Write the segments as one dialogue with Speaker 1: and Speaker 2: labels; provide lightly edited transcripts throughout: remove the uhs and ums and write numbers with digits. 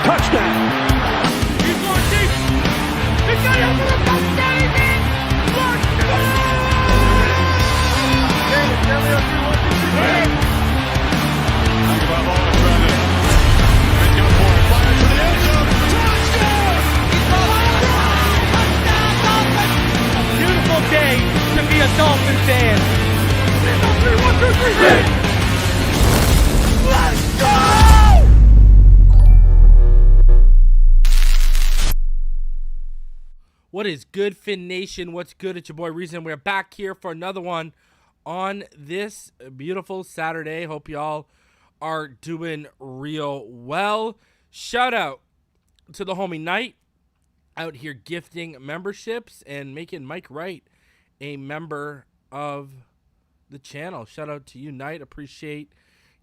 Speaker 1: Touchdown.
Speaker 2: He's going deep. He's got it for the touchdown. Tagovailoa trying to make up for it. Fire to the end zone. Touchdown! Touchdown, Dolphins! Beautiful day to be a Dolphin fan. 1, 2, 3, let's go!
Speaker 3: What is good, Fin Nation? What's good? It's your boy Reason. We're back here for another one on this beautiful Saturday. Hope y'all are doing real well. Shout out to the homie Knight out here gifting memberships and making Mike Wright a member of the channel. Shout out to you, Knight. Appreciate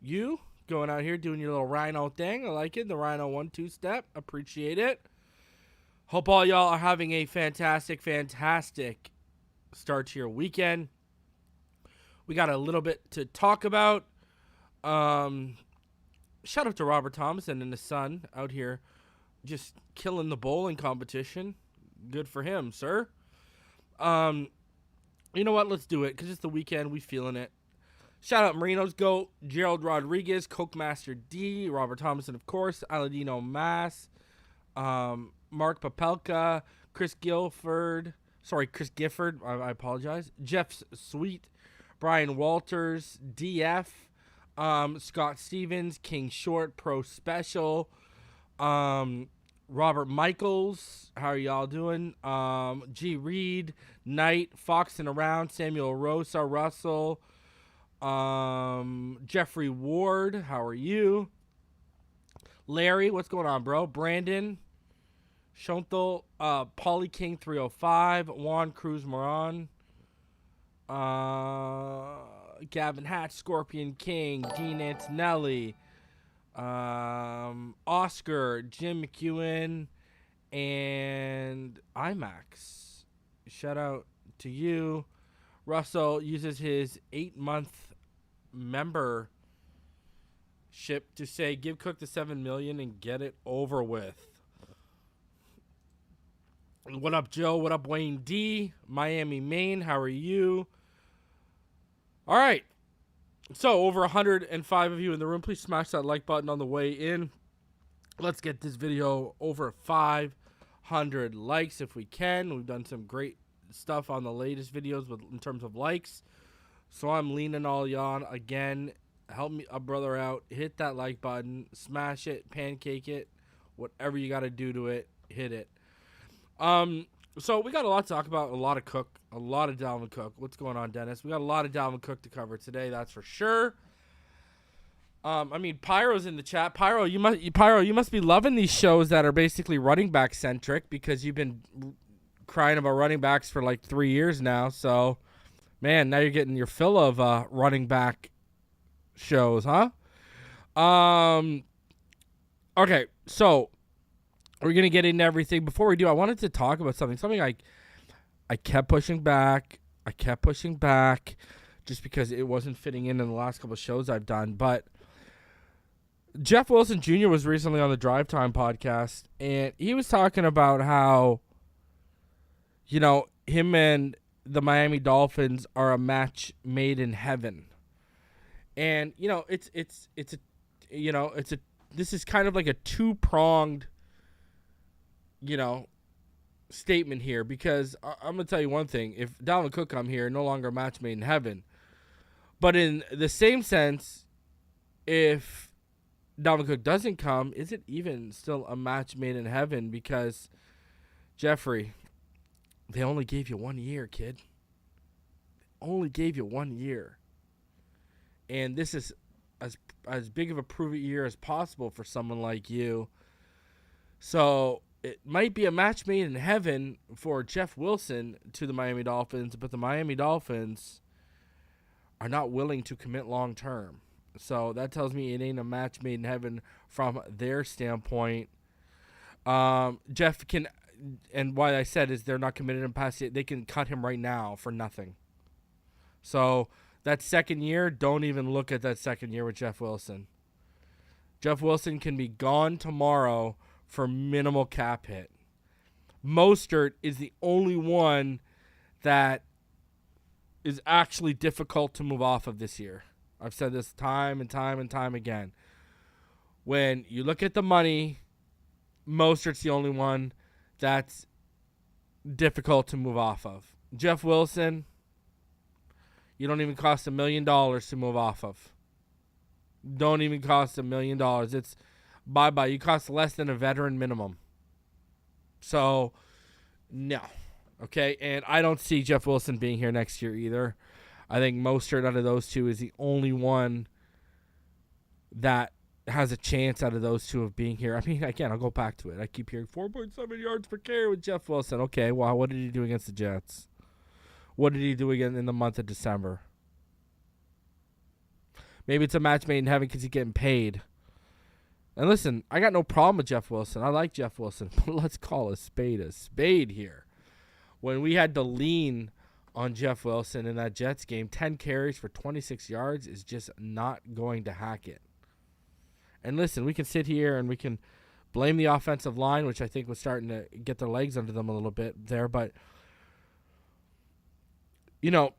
Speaker 3: you going out here doing your little Rhino thing. I like it. The Rhino 1-2 step. Appreciate it. Hope all y'all are having a fantastic start to your weekend. We got a little bit to talk about. Shout out to Robert Thompson and his son out here just killing the bowling competition. Good for him, sir. You know what? Let's do it because it's the weekend. We feeling it. Shout out Marino's GOAT, Gerald Rodriguez, Coke Master D, Robert Thompson, of course, Aladino Mass, Mark Papelka, Chris Gifford, I apologize, Jeff Sweet, Brian Walters, DF, Scott Stevens, King Short, Pro Special, Robert Michaels, how are y'all doing? G. Reed, Knight, Fox and Around, Samuel Rosa, Russell, Jeffrey Ward, how are you? Larry, what's going on, bro? Brandon, Shontel, Polly King 305, Juan Cruz Moran, Gavin Hatch, Scorpion King, Dean Antonelli, Oscar, Jim McEwen, and IMAX. Shout out to you. Russell uses his 8-month membership to say, give Cook the $7 million and get it over with. What up, Joe? What up, Wayne D? Miami, Maine. How are you? All right. So, over 105 of you in the room. Please smash that like button on the way in. Let's get this video over 500 likes if we can. We've done some great stuff on the latest videos in terms of likes. So, I'm leaning all y'all on. Again, help me a brother out. Hit that like button. Smash it. Pancake it. Whatever you got to do to it, hit it. So we got a lot to talk about, a lot of Dalvin Cook. What's going on, Dennis? We got a lot of Dalvin Cook to cover today, that's for sure. I mean, Pyro's in the chat. Pyro, you must be loving these shows that are basically running back centric because you've been crying about running backs for like 3 years now. So, man, now you're getting your fill of running back shows, huh? Okay, so we're going to get into everything. Before we do, I wanted to talk about something I kept pushing back. Just because it wasn't fitting in the last couple of shows I've done. But Jeff Wilson Jr. was recently on the Drive Time podcast, and he was talking about how, you know, him and the Miami Dolphins are a match made in heaven. And, you know, this is kind of like a two-pronged, you know, statement here, because I'm going to tell you one thing. If Dalvin Cook come here, no longer a match made in heaven. But in the same sense, if Dalvin Cook doesn't come, is it even still a match made in heaven? Because, Jeffrey, they only gave you 1 year, kid. Only gave you 1 year. And this is as big of a prove-it year as possible for someone like you. So it might be a match made in heaven for Jeff Wilson to the Miami Dolphins, but the Miami Dolphins are not willing to commit long term. So that tells me it ain't a match made in heaven from their standpoint. Jeff can, and why I said is they're not committed in past yet. They can cut him right now for nothing. So that second year, don't even look at that second year with Jeff Wilson. Jeff Wilson can be gone tomorrow for minimal cap hit. Mostert is the only one that is actually difficult to move off of this year. I've said this time and time and time again. When you look at the money, Mostert's the only one that's difficult to move off of. Jeff Wilson, you don't even cost $1 million to move off of. Don't even cost $1 million. It's bye-bye. You cost less than a veteran minimum. So, no. Okay, and I don't see Jeff Wilson being here next year either. I think Mostert out of those two is the only one that has a chance out of those two of being here. I mean, again, I'll go back to it. I keep hearing 4.7 yards per carry with Jeff Wilson. Okay, well, what did he do against the Jets? What did he do again in the month of December? Maybe it's a match made in heaven because he's getting paid. And listen, I got no problem with Jeff Wilson. I like Jeff Wilson. But let's call a spade here. When we had to lean on Jeff Wilson in that Jets game, 10 carries for 26 yards is just not going to hack it. And listen, we can sit here and we can blame the offensive line, which I think was starting to get their legs under them a little bit there. But, you know,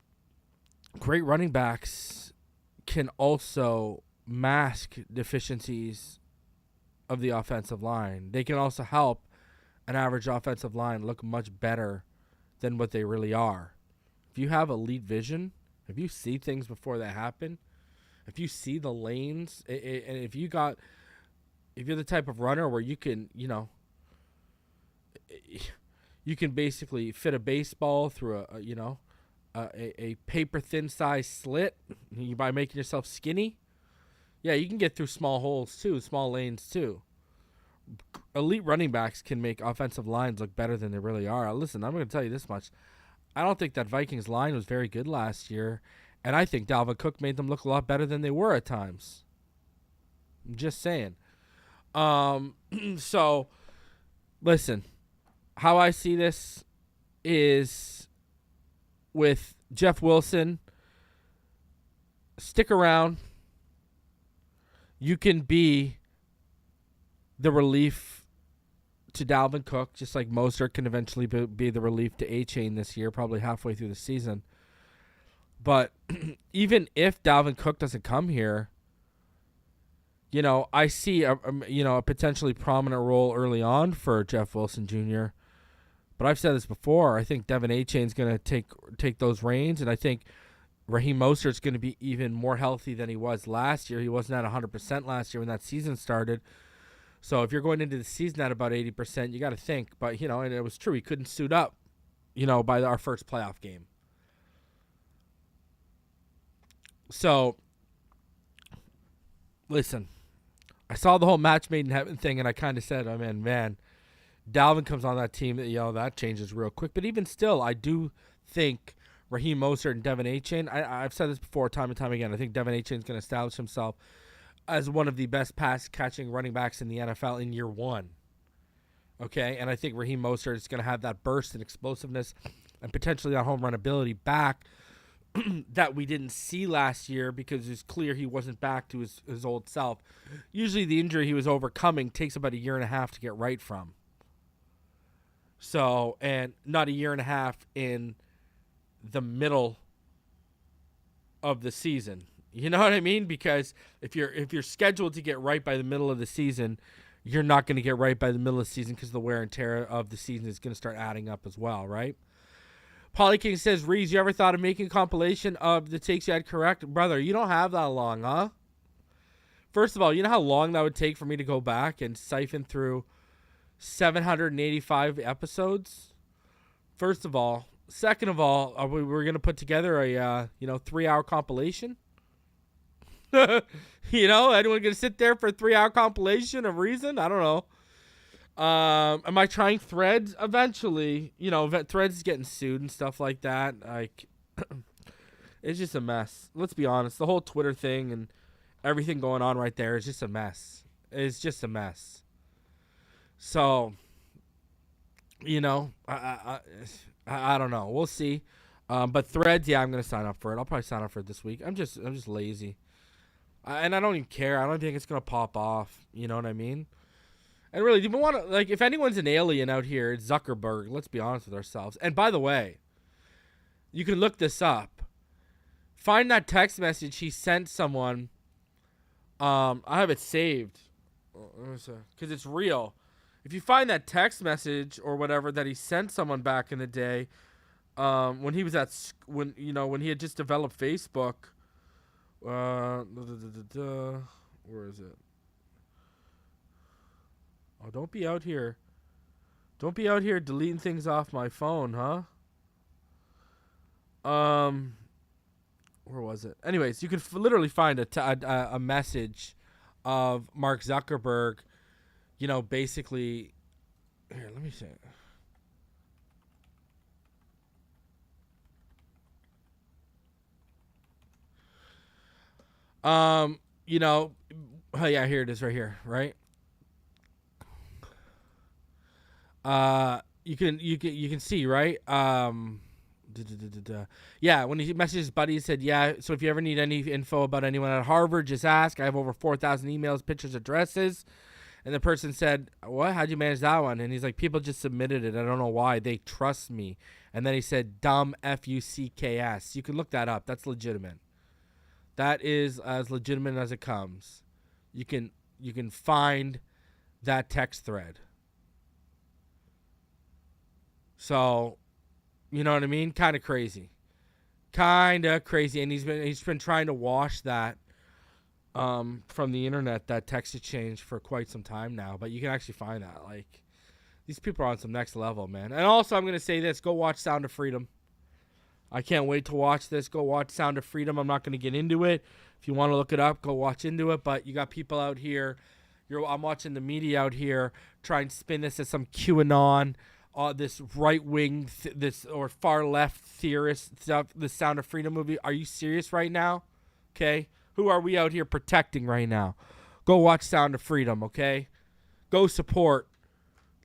Speaker 3: great running backs can also mask deficiencies of the offensive line. They can also help an average offensive line look much better than what they really are. If you have elite vision, if you see things before they happen, if you see the lanes, and if you're the type of runner where you can, you can basically fit a baseball through a paper thin size slit by making yourself skinny. Yeah, you can get through small holes too, small lanes too. Elite running backs can make offensive lines look better than they really are. Listen, I'm going to tell you this much. I don't think that Vikings line was very good last year, and I think Dalvin Cook made them look a lot better than they were at times. I'm just saying. So, listen, how I see this is with Jeff Wilson, stick around. You can be the relief to Dalvin Cook, just like Mostert can eventually be the relief to A-Chain this year, probably halfway through the season. But even if Dalvin Cook doesn't come here, I see a potentially prominent role early on for Jeff Wilson Jr. But I've said this before. I think Devin A-Chain's going to take those reins, and I think Raheem Mostert's going to be even more healthy than he was last year. He wasn't at 100% last year when that season started. So if you're going into the season at about 80%, you got to think. But, and it was true. He couldn't suit up, by our first playoff game. So, listen, I saw the whole match made in heaven thing, and I kind of said, man, Dalvin comes on that team, that changes real quick. But even still, I do think Raheem Mostert and Devin A-Chain, I've said this before time and time again, I think Devin A-Chain is going to establish himself as one of the best pass-catching running backs in the NFL in year one. Okay? And I think Raheem Mostert is going to have that burst and explosiveness and potentially that home run ability back that we didn't see last year because it's clear he wasn't back to his old self. Usually the injury he was overcoming takes about 1.5 years to get right from. So, and not 1.5 years in the middle of the season. You know what I mean? Because if you're scheduled to get right by the middle of the season, you're not going to get right by the middle of the season because the wear and tear of the season is going to start adding up as well, right? Polly King says, Reese, you ever thought of making a compilation of the takes you had correct? Brother, you don't have that long, huh? First of all, you know how long that would take for me to go back and siphon through 785 episodes? First of all. Second of all, we're going to put together a 3-hour compilation? Anyone going to sit there for a 3-hour compilation of reason? I don't know. Am I trying Threads eventually? Threads is getting sued and stuff like that. Like, it's just a mess. Let's be honest. The whole Twitter thing and everything going on right there is just a mess. It's just a mess. So, I don't know. We'll see. But Threads, yeah, I'm going to sign up for it. I'll probably sign up for it this week. I'm just lazy. And I don't even care. I don't think it's going to pop off. You know what I mean? And really, do you want to, like, if anyone's an alien out here, it's Zuckerberg. Let's be honest with ourselves. And by the way, you can look this up. Find that text message he sent someone. I have it saved because it's real. If you find that text message or whatever that he sent someone back in the day, when he was when he had just developed Facebook. Where is it? Oh, don't be out here. Don't be out here deleting things off my phone, huh? Where was it? Anyways, you can literally find a message of Mark Zuckerberg, basically. Here, let me see. Oh yeah, here it is right here, right? You can see, right? Yeah, when he messaged his buddy, he said, yeah, so if you ever need any info about anyone at Harvard, just ask. I have over 4,000 emails, pictures, addresses. And the person said, what? How'd you manage that one? And he's like, people just submitted it. I don't know why. They trust me. And then he said, dumb Fucks. You can look that up. That's legitimate. That is as legitimate as it comes. You can find that text thread. So, you know what I mean? Kind of crazy. And he's been trying to wash that from the internet, that text exchange, for quite some time now. But you can actually find that. Like, these people are on some next level, man. And also, I'm going to say this. Go watch Sound of Freedom. I can't wait to watch this. Go watch Sound of Freedom. I'm not going to get into it. If you want to look it up, go watch into it. But you got people out here. I'm watching the media out here try and spin this as some QAnon, this right-wing, or far-left theorist stuff, the Sound of Freedom movie. Are you serious right now? Okay? Who are we out here protecting right now? Go watch Sound of Freedom, okay? Go support.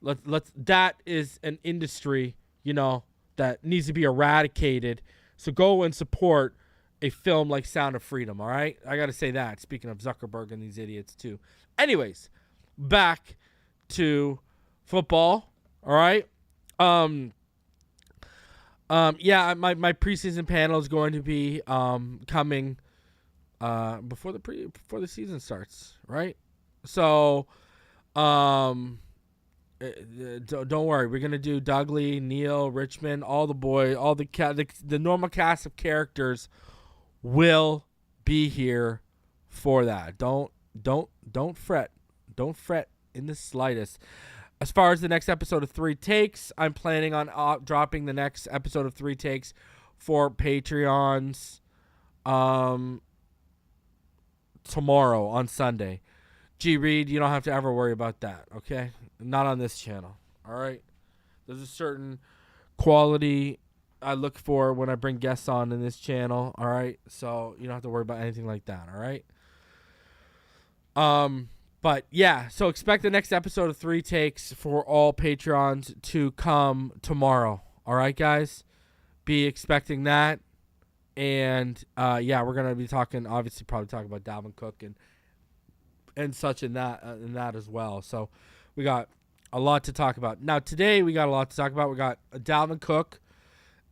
Speaker 3: That is an industry, that needs to be eradicated. So go and support a film like Sound of Freedom, all right? I got to say that, speaking of Zuckerberg and these idiots too. Anyways, back to football, all right? Yeah, my preseason panel is going to be coming before the season starts, right? So don't worry, we're gonna do Dudley, Neil, Richmond, all the boys, all the normal cast of characters will be here for that. Don't fret, don't fret in the slightest. As far as the next episode of 3 Takes, I'm planning on dropping the next episode of 3 Takes for Patreons tomorrow on Sunday. G Reed, you don't have to ever worry about that, okay? Not on this channel, all right? There's a certain quality I look for when I bring guests on in this channel, all right? So you don't have to worry about anything like that, all right? But yeah, so expect the next episode of 3 Takes for all Patreons to come tomorrow, all right, guys? Be expecting that. And yeah, we're gonna be talking, obviously, probably talking about Dalvin Cook and such in that as well. So we got a lot to talk about. Now today we got a lot to talk about. We got Dalvin Cook,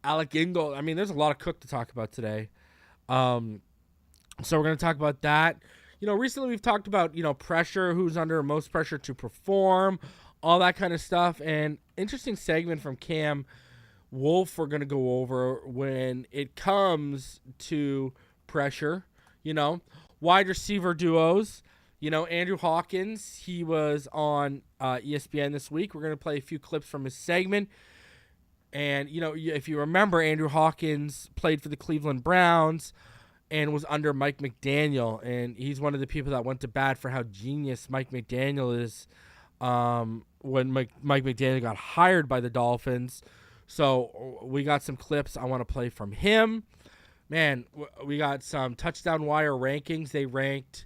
Speaker 3: Alec Ingold. I mean, there's a lot of Cook to talk about today. So we're gonna talk about that. Recently we've talked about pressure, who's under most pressure to perform, all that kind of stuff. And interesting segment from Cam Wolf we're gonna go over when it comes to pressure. Wide receiver duos. Andrew Hawkins, he was on ESPN this week. We're going to play a few clips from his segment. And, if you remember, Andrew Hawkins played for the Cleveland Browns and was under Mike McDaniel. And he's one of the people that went to bat for how genius Mike McDaniel is when Mike McDaniel got hired by the Dolphins. So we got some clips I want to play from him. Man, we got some touchdown wire rankings. They ranked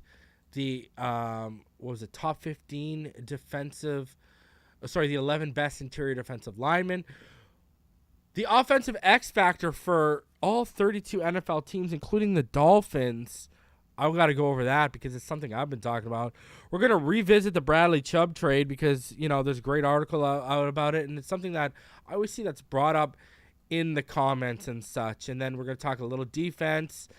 Speaker 3: the top 15 the 11 best interior defensive linemen. The offensive X factor for all 32 NFL teams, including the Dolphins, I've got to go over that because it's something I've been talking about. We're going to revisit the Bradley Chubb trade because, there's a great article out about it, and it's something that I always see that's brought up in the comments and such. And then we're going to talk a little defense.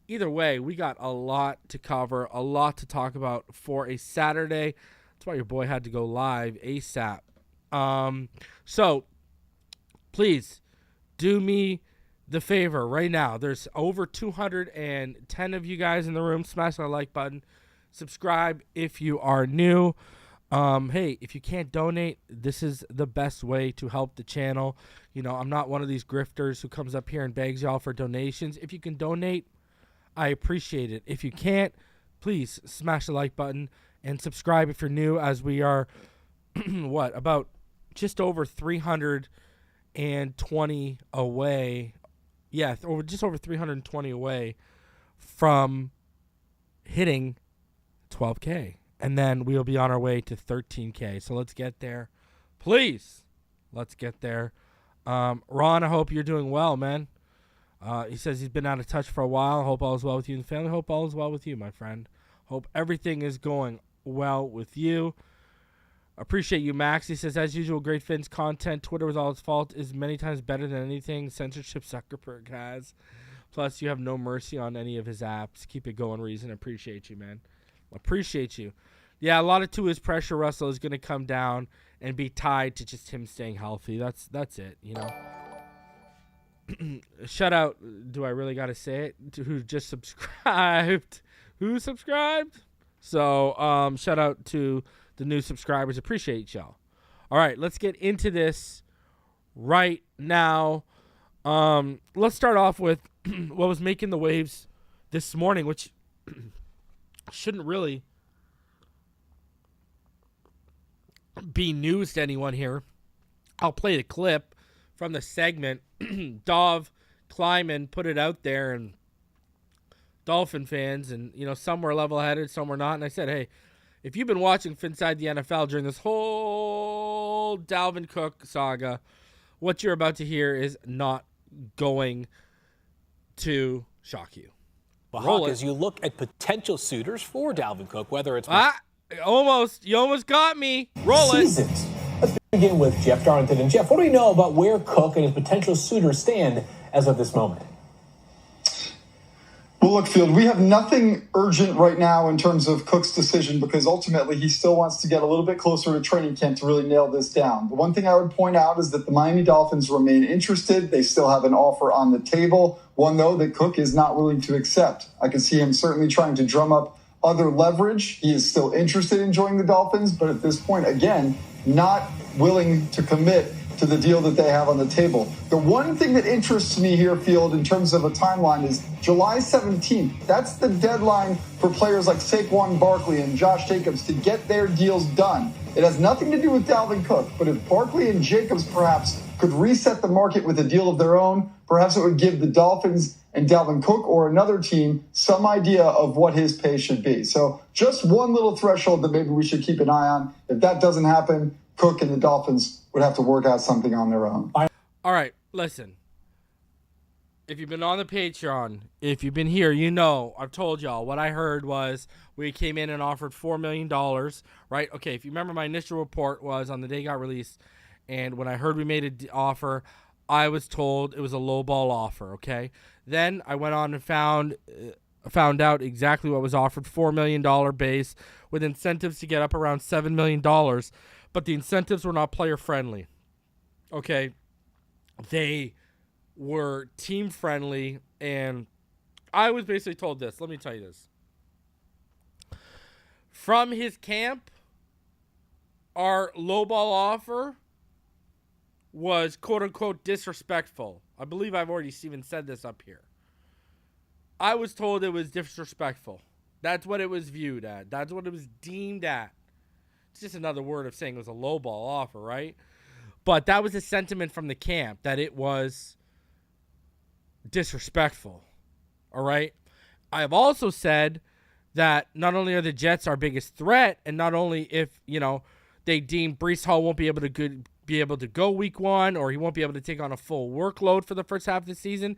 Speaker 3: Either way, we got a lot to cover, a lot to talk about for a Saturday. That's why your boy had to go live ASAP. So please do me the favor right now. There's over 210 of you guys in the room. Smash that like button. Subscribe if you are new. Hey, if you can't donate, this is the best way to help the channel. I'm not one of these grifters who comes up here and begs y'all for donations. If you can donate, I appreciate it. If you can't, please smash the like button and subscribe if you're new, as we are, about just over 320 away. Yeah, just over 320 away from hitting 12K. And then we'll be on our way to 13K. So let's get there. Please, let's get there. Ron, I hope you're doing well, man. He says he's been out of touch for a while. Hope all is well with you and the family. Hope all is well with you, my friend. Hope everything is going well with you. Appreciate you, Max. He says, as usual, great Fins content. Twitter, with all its fault, is many times better than anything censorship Zuckerberg has. Plus, you have no mercy on any of his apps. Keep it going, Reason. Appreciate you, man. Appreciate you. Yeah, a lot of to his pressure, Russell, is going to come down and be tied to just him staying healthy. That's it, Shout out, do I really got to say it, to who just subscribed. Who subscribed? So, shout out to the new subscribers. Appreciate y'all. All right, let's get into this right now. Let's start off with what was making the waves this morning, which shouldn't really be news to anyone here. I'll play the clip from the segment. Dov Kleiman put it out there, and Dolphin fans, and some were level-headed, some were not. And I said, hey, if you've been watching Phinside The NFL during this whole Dalvin Cook saga, what you're about to hear is not going to shock you.
Speaker 1: Hawk, as you look at potential suitors for Dalvin Cook, whether it's...
Speaker 3: You almost got me. Roll
Speaker 1: seasons. Let's begin with Jeff Darlington. And Jeff, what do we know about where Cook and his potential suitors stand as of this moment?
Speaker 4: Well, look, Field, we have nothing urgent right now in terms of Cook's decision because ultimately he still wants to get a little bit closer to training camp to really nail this down. The one thing I would point out is that the Miami Dolphins remain interested. They still have an offer on the table, one, though, that Cook is not willing to accept. I can see him certainly trying to drum up other leverage. He is still interested in joining the Dolphins, but at this point, again, not willing to commit to the deal that they have on the table. The one thing that interests me here, Field, in terms of a timeline is July 17th. That's the deadline for players like Saquon Barkley and Josh Jacobs to get their deals done. It has nothing to do with Dalvin Cook, but if Barkley and Jacobs perhaps could reset the market with a deal of their own, perhaps it would give the Dolphins and Dalvin Cook or another team some idea of what his pay should be. So just one little threshold that maybe we should keep an eye on. If that doesn't happen, Cook and the Dolphins would have to work out something on their own.
Speaker 3: All right, listen. If you've been on the Patreon, if you've been here, I've told y'all what I heard was we came in and offered $4 million, right? Okay, if you remember, my initial report was on the day it got released, and when I heard we made an offer, I was told it was a lowball offer, okay? Then I went on and found out exactly what was offered, $4 million base with incentives to get up around $7 million. But the incentives were not player-friendly, okay? They were team-friendly, and I was basically told this. Let me tell you this. From his camp, our lowball offer was quote-unquote disrespectful. I believe I've already even said this up here. I was told it was disrespectful. That's what it was viewed at. That's what it was deemed at. It's just another word of saying it was a lowball offer, right? But that was the sentiment from the camp, that it was disrespectful, all right? I have also said that not only are the Jets our biggest threat, and not only if, they deem Breece Hall won't be able to go week one, or he won't be able to take on a full workload for the first half of the season,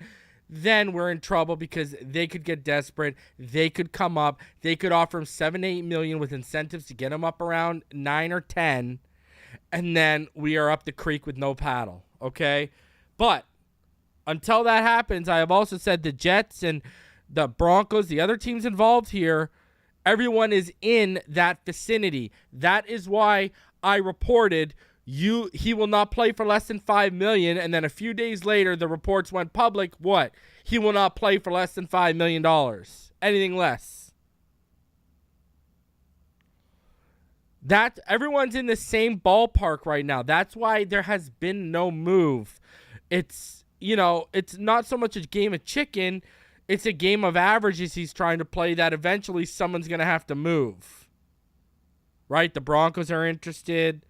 Speaker 3: then we're in trouble because they could get desperate. They could come up. They could offer him $7-8 million with incentives to get him up around 9 or 10, and then we are up the creek with no paddle. Okay, but until that happens, I have also said the Jets and the Broncos, the other teams involved here, everyone is in that vicinity. That is why I reported he will not play for less than $5 million, and then a few days later the reports went public. What? He will not play for less than $5 million. Anything less. That everyone's in the same ballpark right now. That's why there has been no move. It's not so much a game of chicken. It's a game of averages he's trying to play that eventually someone's going to have to move. Right? The Broncos are interested.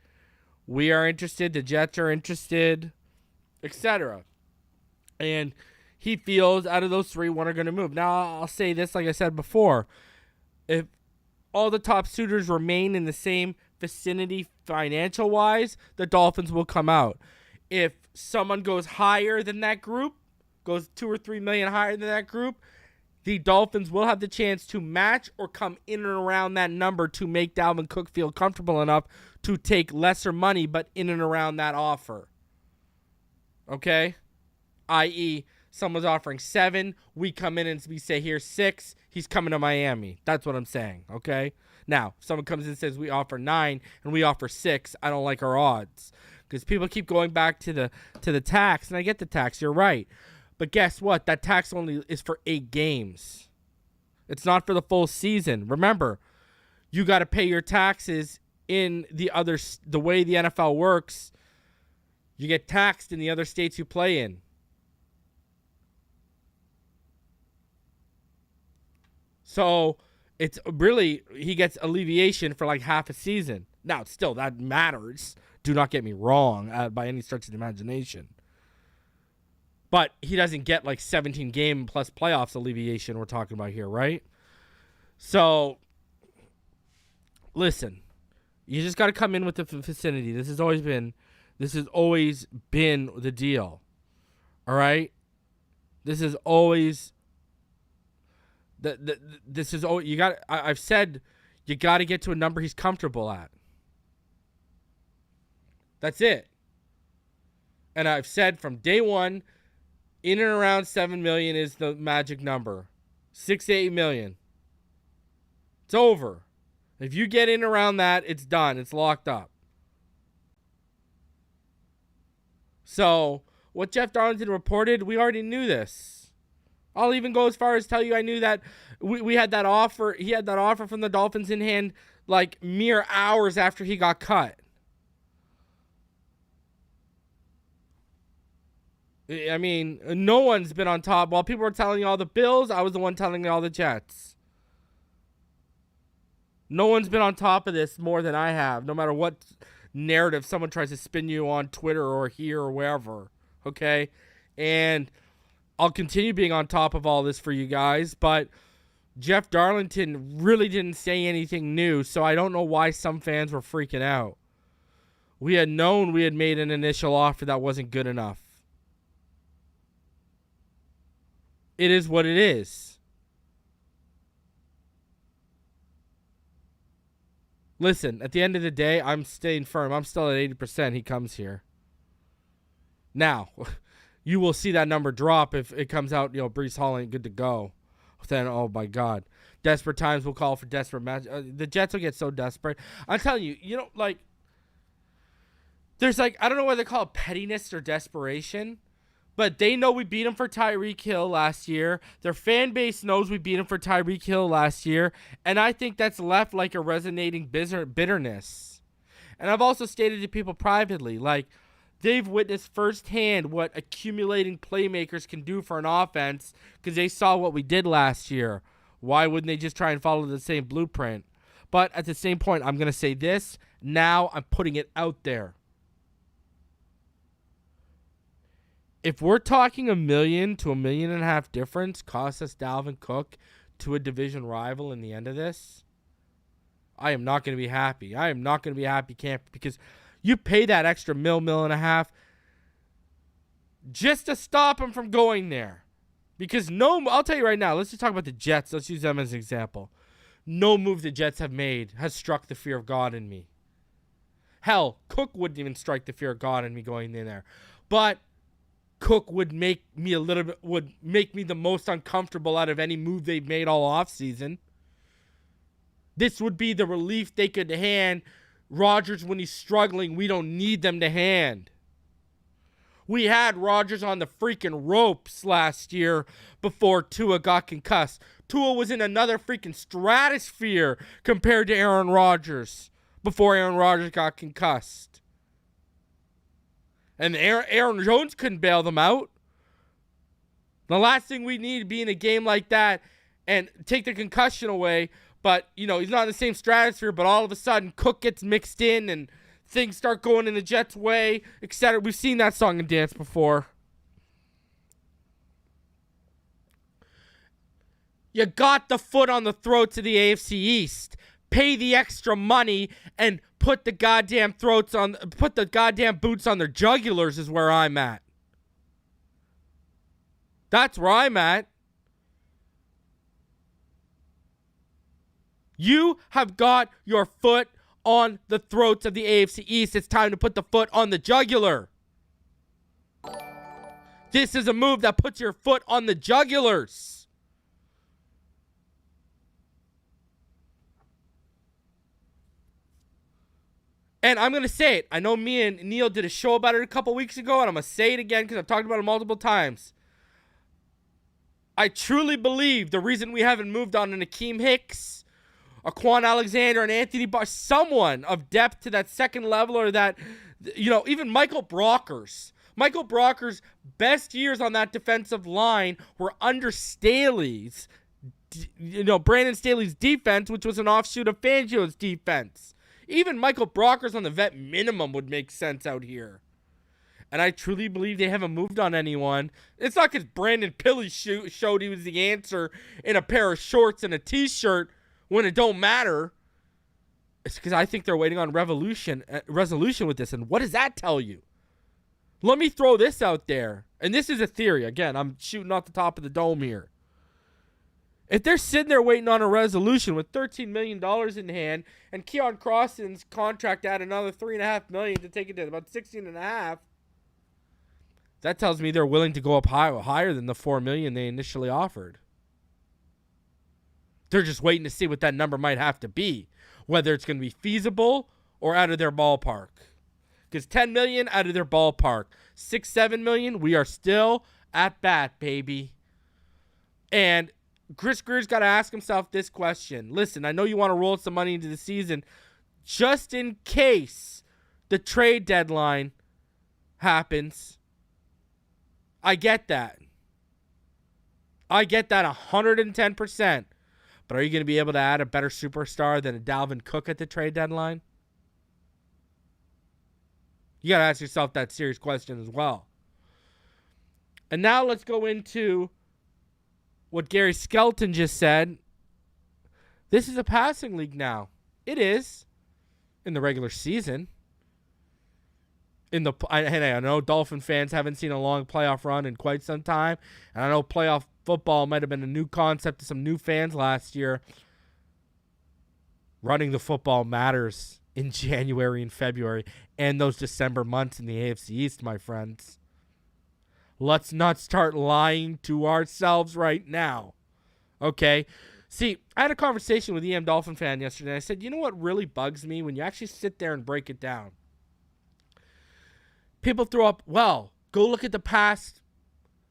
Speaker 3: We are interested. The Jets are interested, etc. And he feels out of those three, one are going to move. Now, I'll say this, like I said before. If all the top suitors remain in the same vicinity financial-wise, the Dolphins will come out. If someone goes higher than that group, goes $2 or $3 million higher than that group, the Dolphins will have the chance to match or come in and around that number to make Dalvin Cook feel comfortable enough to take lesser money, but in and around that offer. Okay? I.e., someone's offering 7, we come in and we say, here's 6, he's coming to Miami. That's what I'm saying, okay? Now, if someone comes in and says we offer 9 and we offer 6, I don't like our odds. Because people keep going back to the tax, and I get the tax, you're right. But guess what? That tax only is for 8 games. It's not for the full season. Remember, you got to pay your taxes in the way the NFL works. You get taxed in the other states you play in. So it's really, he gets alleviation for like half a season. Now, still, that matters. Do not get me wrong by any stretch of the imagination. But he doesn't get like 17 game plus playoffs alleviation we're talking about here, right? So, listen, you just got to come in with the vicinity. This has always been the deal. All right? This is always I've said you got to get to a number he's comfortable at. That's it. And I've said from day one, in and around 7 million is the magic number. 6 to 8 million. It's over. If you get in around that, it's done. It's locked up. So, what Jeff Darlington reported, we already knew this. I'll even go as far as tell you I knew that we had that offer. He had that offer from the Dolphins in hand like mere hours after he got cut. I mean, no one's been on top. While people were telling you all the Bills, I was the one telling you all the Jets. No one's been on top of this more than I have, no matter what narrative someone tries to spin you on Twitter or here or wherever, okay? And I'll continue being on top of all this for you guys, but Jeff Darlington really didn't say anything new, so I don't know why some fans were freaking out. We had known we had made an initial offer that wasn't good enough. It is what it is. Listen, at the end of the day, I'm staying firm. I'm still at 80%. He comes here. Now, you will see that number drop if it comes out, Breece Hall ain't good to go. Then, oh my God. Desperate times will call for desperate match. The Jets will get so desperate. I'm telling you, there's I don't know whether they call it pettiness or desperation. But they know we beat him for Tyreek Hill last year. Their fan base knows we beat him for Tyreek Hill last year. And I think that's left like a resonating bitterness. And I've also stated to people privately, they've witnessed firsthand what accumulating playmakers can do for an offense because they saw what we did last year. Why wouldn't they just try and follow the same blueprint? But at the same point, I'm going to say this. Now I'm putting it out there. If we're talking $1 million to $1.5 million difference costs us Dalvin Cook to a division rival in the end of this, I am not going to be happy. I am not going to be happy, camp, because you pay that extra $1.5 million just to stop him from going there. Because I'll tell you right now, let's just talk about the Jets. Let's use them as an example. No move the Jets have made has struck the fear of God in me. Hell, Cook wouldn't even strike the fear of God in me going in there. But Cook would make me the most uncomfortable out of any move they've made all offseason. This would be the relief they could hand Rodgers when he's struggling. We don't need them to hand. We had Rodgers on the freaking ropes last year before Tua got concussed. Tua was in another freaking stratosphere compared to Aaron Rodgers before Aaron Rodgers got concussed. And Aaron Jones couldn't bail them out. The last thing we need to be in a game like that and take the concussion away, but, he's not in the same stratosphere, but all of a sudden Cook gets mixed in and things start going in the Jets' way, etc. We've seen that song and dance before. You got the foot on the throats of the AFC East. Pay the extra money and put the goddamn boots on their jugulars is where I'm at. That's where I'm at. You have got your foot on the throats of the AFC East. It's time to put the foot on the jugular. This is a move that puts your foot on the jugulars. And I'm going to say it. I know me and Neil did a show about it a couple weeks ago, and I'm going to say it again because I've talked about it multiple times. I truly believe the reason we haven't moved on to Akeem Hicks, Quan Alexander, and Anthony Barr, someone of depth to that second level, or that, even Michael Brockers. Michael Brockers' best years on that defensive line were under Staley's, Brandon Staley's defense, which was an offshoot of Fangio's defense. Even Michael Brockers on the vet minimum would make sense out here. And I truly believe they haven't moved on anyone. It's not because Brandon Pilley showed he was the answer in a pair of shorts and a t-shirt when it don't matter. It's because I think they're waiting on resolution with this. And what does that tell you? Let me throw this out there. And this is a theory. Again, I'm shooting off the top of the dome here. If they're sitting there waiting on a resolution with $13 million in hand and Keon Crosson's contract at another $3.5 million to take it to about $16.5, that tells me they're willing to go up higher than the $4 million they initially offered. They're just waiting to see what that number might have to be, whether it's going to be feasible or out of their ballpark. Because $10 million out of their ballpark, $6-7 million, we are still at bat, baby. And Chris Greer's got to ask himself this question. Listen, I know you want to roll some money into the season just in case the trade deadline happens. I get that. I get that 110%. But are you going to be able to add a better superstar than a Dalvin Cook at the trade deadline? You got to ask yourself that serious question as well. And now let's go into what Gary Skelton just said. This is a passing league now. It is in the regular season. I know Dolphin fans haven't seen a long playoff run in quite some time. And I know playoff football might have been a new concept to some new fans last year. Running the football matters in January and February and those December months in the AFC East, my friends. Let's not start lying to ourselves right now. Okay? See, I had a conversation with EM Dolphin fan yesterday. I said, you know what really bugs me when you actually sit there and break it down? People throw up, well, go look at the past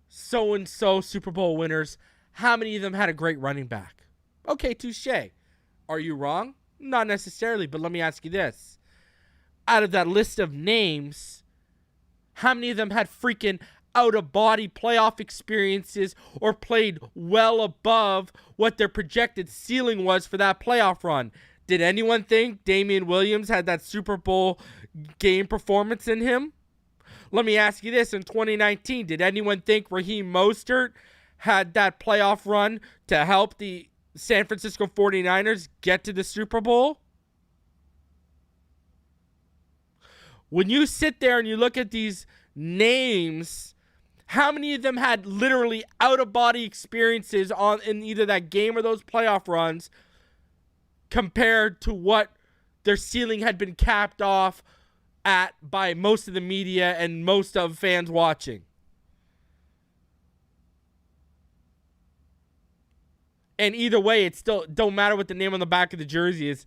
Speaker 3: so-and-so Super Bowl winners. How many of them had a great running back? Okay, touche. Are you wrong? Not necessarily, but let me ask you this. Out of that list of names, how many of them had freaking out-of-body playoff experiences or played well above what their projected ceiling was for that playoff run? Did anyone think Damian Williams had that Super Bowl game performance in him? Let me ask you this. In 2019, did anyone think Raheem Mostert had that playoff run to help the San Francisco 49ers get to the Super Bowl? When you sit there and you look at these names How many of them had literally out-of-body experiences in either that game or those playoff runs compared to what their ceiling had been capped off at by most of the media and most of fans watching? And either way, it still don't matter what the name on the back of the jersey is.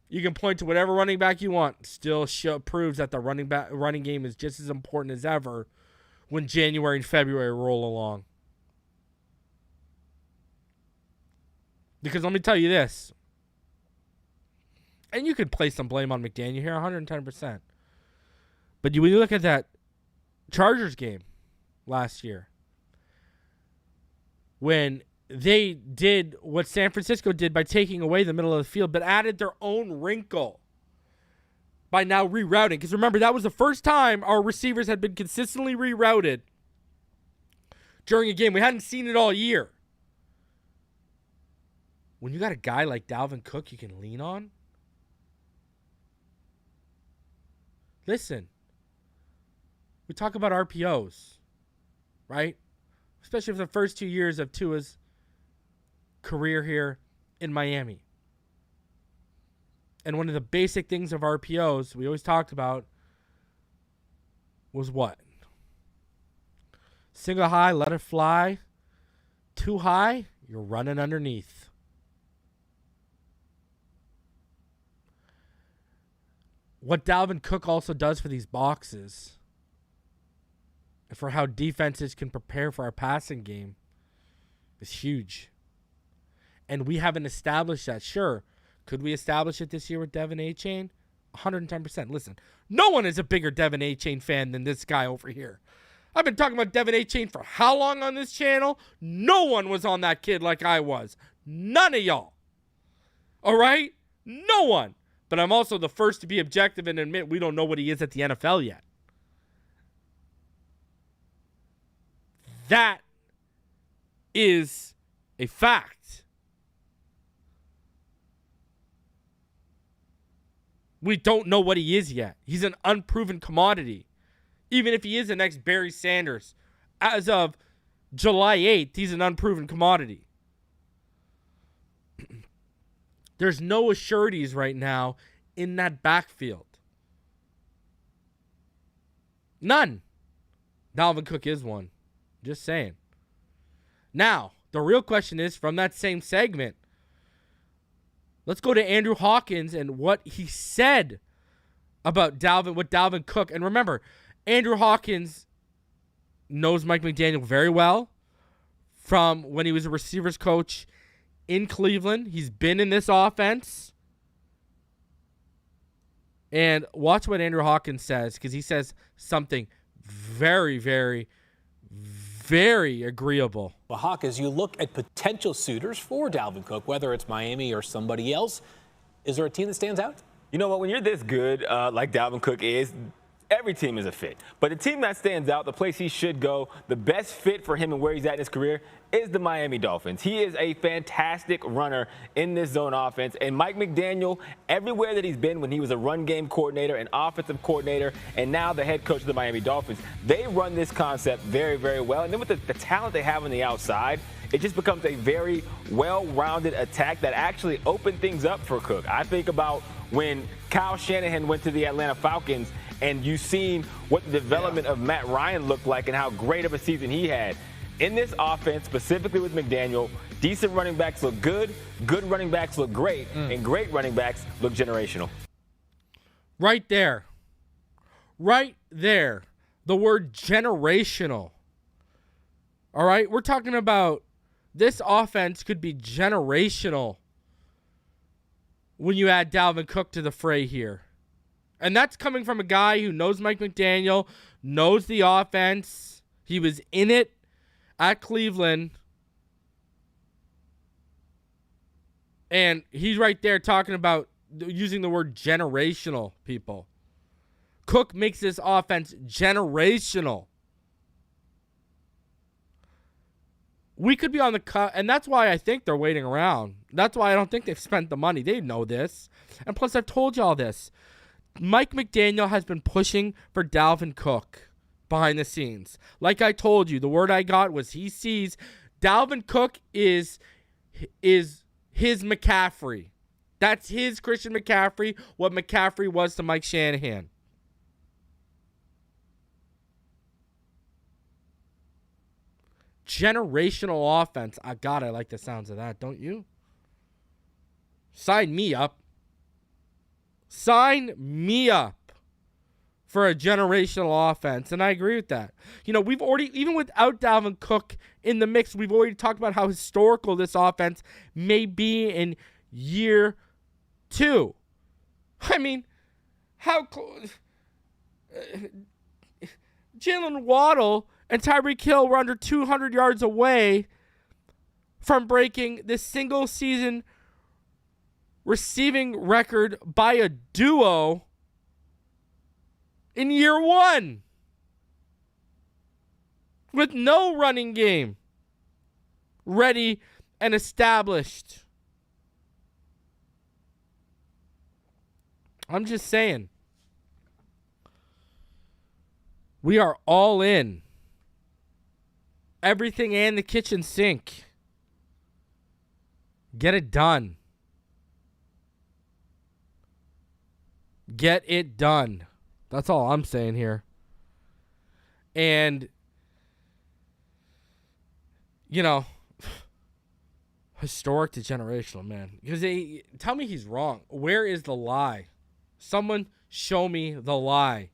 Speaker 3: You can point to whatever running back you want. Still proves that the running game is just as important as ever when January and February roll along. Because let me tell you this. And you could place some blame on McDaniel here, 110%. But when you look at that Chargers game last year, when they did what San Francisco did by taking away the middle of the field, but added their own wrinkle by now rerouting. Because remember, that was the first time our receivers had been consistently rerouted during a game. We hadn't seen it all year. When you got a guy like Dalvin Cook you can lean on, listen, we talk about RPOs, right? Especially for the first 2 years of Tua's career here in Miami. And one of the basic things of RPOs we always talked about was what? Single high, let it fly. Too high, you're running underneath. What Dalvin Cook also does for these boxes, and for how defenses can prepare for our passing game, is huge. And we haven't established that. Sure, could we establish it this year with Devin A-Chain? 110%. Listen, no one is a bigger Devin A-Chain fan than this guy over here. I've been talking about Devin A-Chain for how long on this channel? No one was on that kid like I was. None of y'all. All right? No one. But I'm also the first to be objective and admit we don't know what he is at the NFL yet. That is a fact. We don't know what he is yet. He's an unproven commodity. Even if he is the next Barry Sanders, as of July 8th, he's an unproven commodity. There's no assurities right now in that backfield. None. Dalvin Cook is one. Just saying. Now, the real question is, from that same segment, let's go to Andrew Hawkins and what he said about Dalvin Cook. And remember, Andrew Hawkins knows Mike McDaniel very well from when he was a receivers coach in Cleveland. He's been in this offense. And watch what Andrew Hawkins says, because he says something very, very, very agreeable.
Speaker 1: Well, Hawk, as you look at potential suitors for Dalvin Cook, whether it's Miami or somebody else, is there a team that stands out?
Speaker 5: You know what? When you're this good, like Dalvin Cook is, every team is a fit. But the team that stands out, the place he should go, the best fit for him and where he's at in his career is the Miami Dolphins. He is a fantastic runner in this zone offense. And Mike McDaniel, everywhere that he's been when he was a run game coordinator, an offensive coordinator, and now the head coach of the Miami Dolphins, they run this concept very, very well. And then with the talent they have on the outside, it just becomes a very well-rounded attack that actually opened things up for Cook. I think about when Kyle Shanahan went to the Atlanta Falcons, and you've seen what the development of Matt Ryan looked like and how great of a season he had. In this offense, specifically with McDaniel, decent running backs look good running backs look great, and great running backs look generational.
Speaker 3: Right there. Right there. The word generational. All right? We're talking about this offense could be generational when you add Dalvin Cook to the fray here. And that's coming from a guy who knows Mike McDaniel, knows the offense. He was in it at Cleveland. And he's right there talking about using the word generational, people. Cook makes this offense generational. We could be on the cut, and that's why I think they're waiting around. That's why I don't think they've spent the money. They know this. And plus, I've told you all this. Mike McDaniel has been pushing for Dalvin Cook. behind the scenes. Like I told you, the word I got was he sees Dalvin Cook is his McCaffrey. That's his Christian McCaffrey, what McCaffrey was to Mike Shanahan. Generational offense. I like the sounds of that, don't you? Sign me up. Sign me up for a generational offense. And I agree with that. You know, we've already, even without Dalvin Cook in the mix, we've already talked about how historical this offense may be in year 2. I mean, how close? Jaylen Waddle and Tyreek Hill were under 200 yards away from breaking the single season receiving record by a duo in year 1 with no running game ready and established. I'm just saying, we are all in. Everything and the kitchen sink. Get it done. Get it done. That's all I'm saying here. And, you know, historic to generational, man. Because tell me he's wrong. Where is the lie? Someone show me the lie.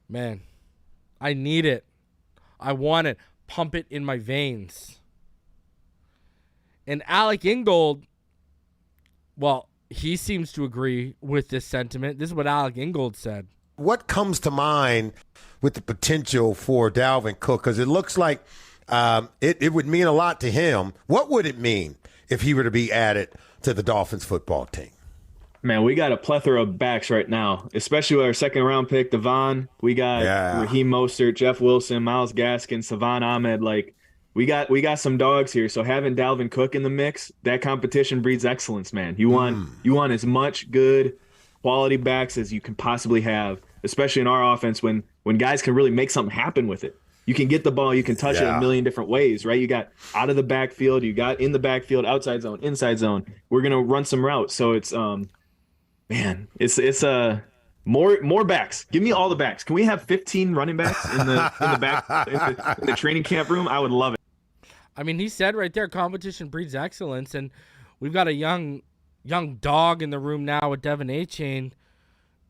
Speaker 3: Man, I need it. I want it. Pump it in my veins. And Alec Ingold, well, he seems to agree with this sentiment. This is what Alec Ingold said.
Speaker 6: What comes to mind with the potential for Dalvin Cook? Because it looks like it would mean a lot to him. What would it mean if he were to be added to the Dolphins football team?
Speaker 7: Man, we got a plethora of backs right now, especially with our second-round pick, Devon. We got Raheem Mostert, Jeff Wilson, Myles Gaskin, Savon Ahmed. Like, we got some dogs here. So having Dalvin Cook in the mix, that competition breeds excellence, man. You want as much good quality backs as you can possibly have, especially in our offense when guys can really make something happen with it. You can get the ball, you can touch it a million different ways, right? You got out of the backfield, you got in the backfield, outside zone, inside zone. We're gonna run some routes, so it's man, it's more backs. Give me all the backs. Can we have 15 running backs in the training camp room? I would love it.
Speaker 3: I mean, he said right there, competition breeds excellence, and we've got a young dog in the room now with Devin A-Chain,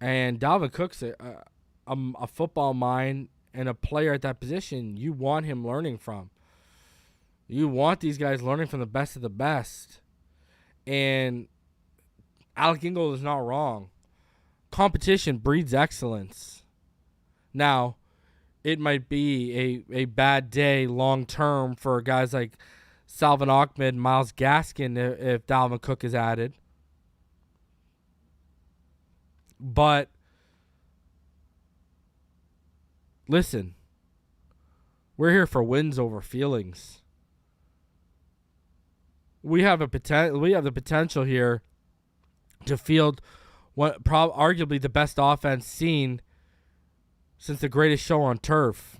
Speaker 3: and Dalvin Cook's a football mind and a player at that position you want him learning from. You want these guys learning from the best of the best. And Alec Ingold is not wrong. Competition breeds excellence. Now, it might be a bad day long term for guys like Salvon Ahmed, Myles Gaskin if Dalvin Cook is added. But listen, we're here for wins over feelings. We have the potential here to field what arguably the best offense seen since the greatest show on turf.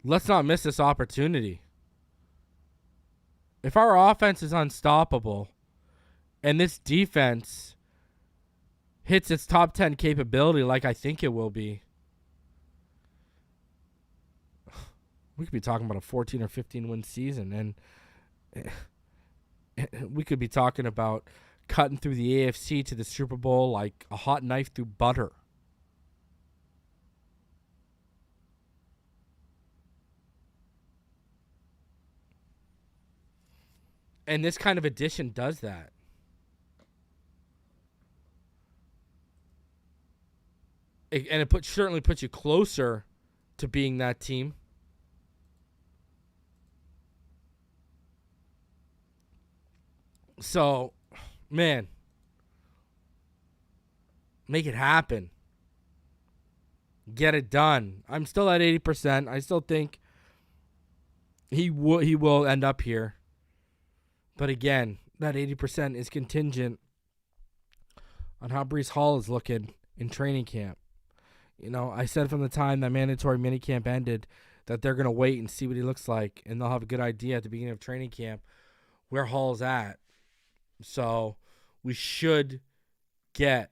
Speaker 3: Let's not miss this opportunity. If our offense is unstoppable and this defense hits its top 10 capability like I think it will be, we could be talking about a 14 or 15 win season, and we could be talking about cutting through the AFC to the Super Bowl like a hot knife through butter. And this kind of addition does that. And it certainly puts you closer to being that team. So, man, make it happen. Get it done. I'm still at 80%. I still think He will end up here. But again, that 80% is contingent on how Breece Hall is looking in training camp. I said from the time that mandatory minicamp ended that they're going to wait and see what he looks like, and they'll have a good idea at the beginning of training camp where Hall's at. So we should get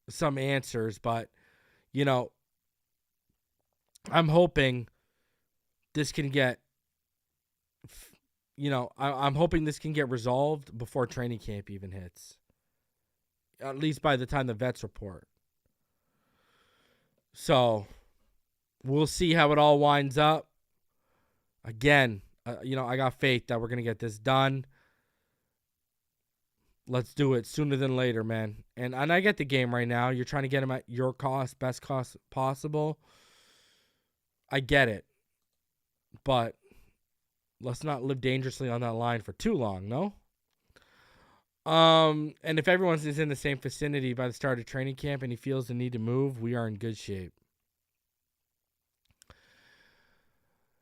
Speaker 3: some answers, but, I'm hoping this can get, I'm hoping this can get resolved before training camp even hits. At least by the time the vets report. So we'll see how it all winds up. Again, I got faith that we're going to get this done. Let's do it sooner than later, man. And I get the game right now. You're trying to get him at your cost, best cost possible. I get it. But let's not live dangerously on that line for too long, no? And if everyone is in the same vicinity by the start of training camp and he feels the need to move, we are in good shape.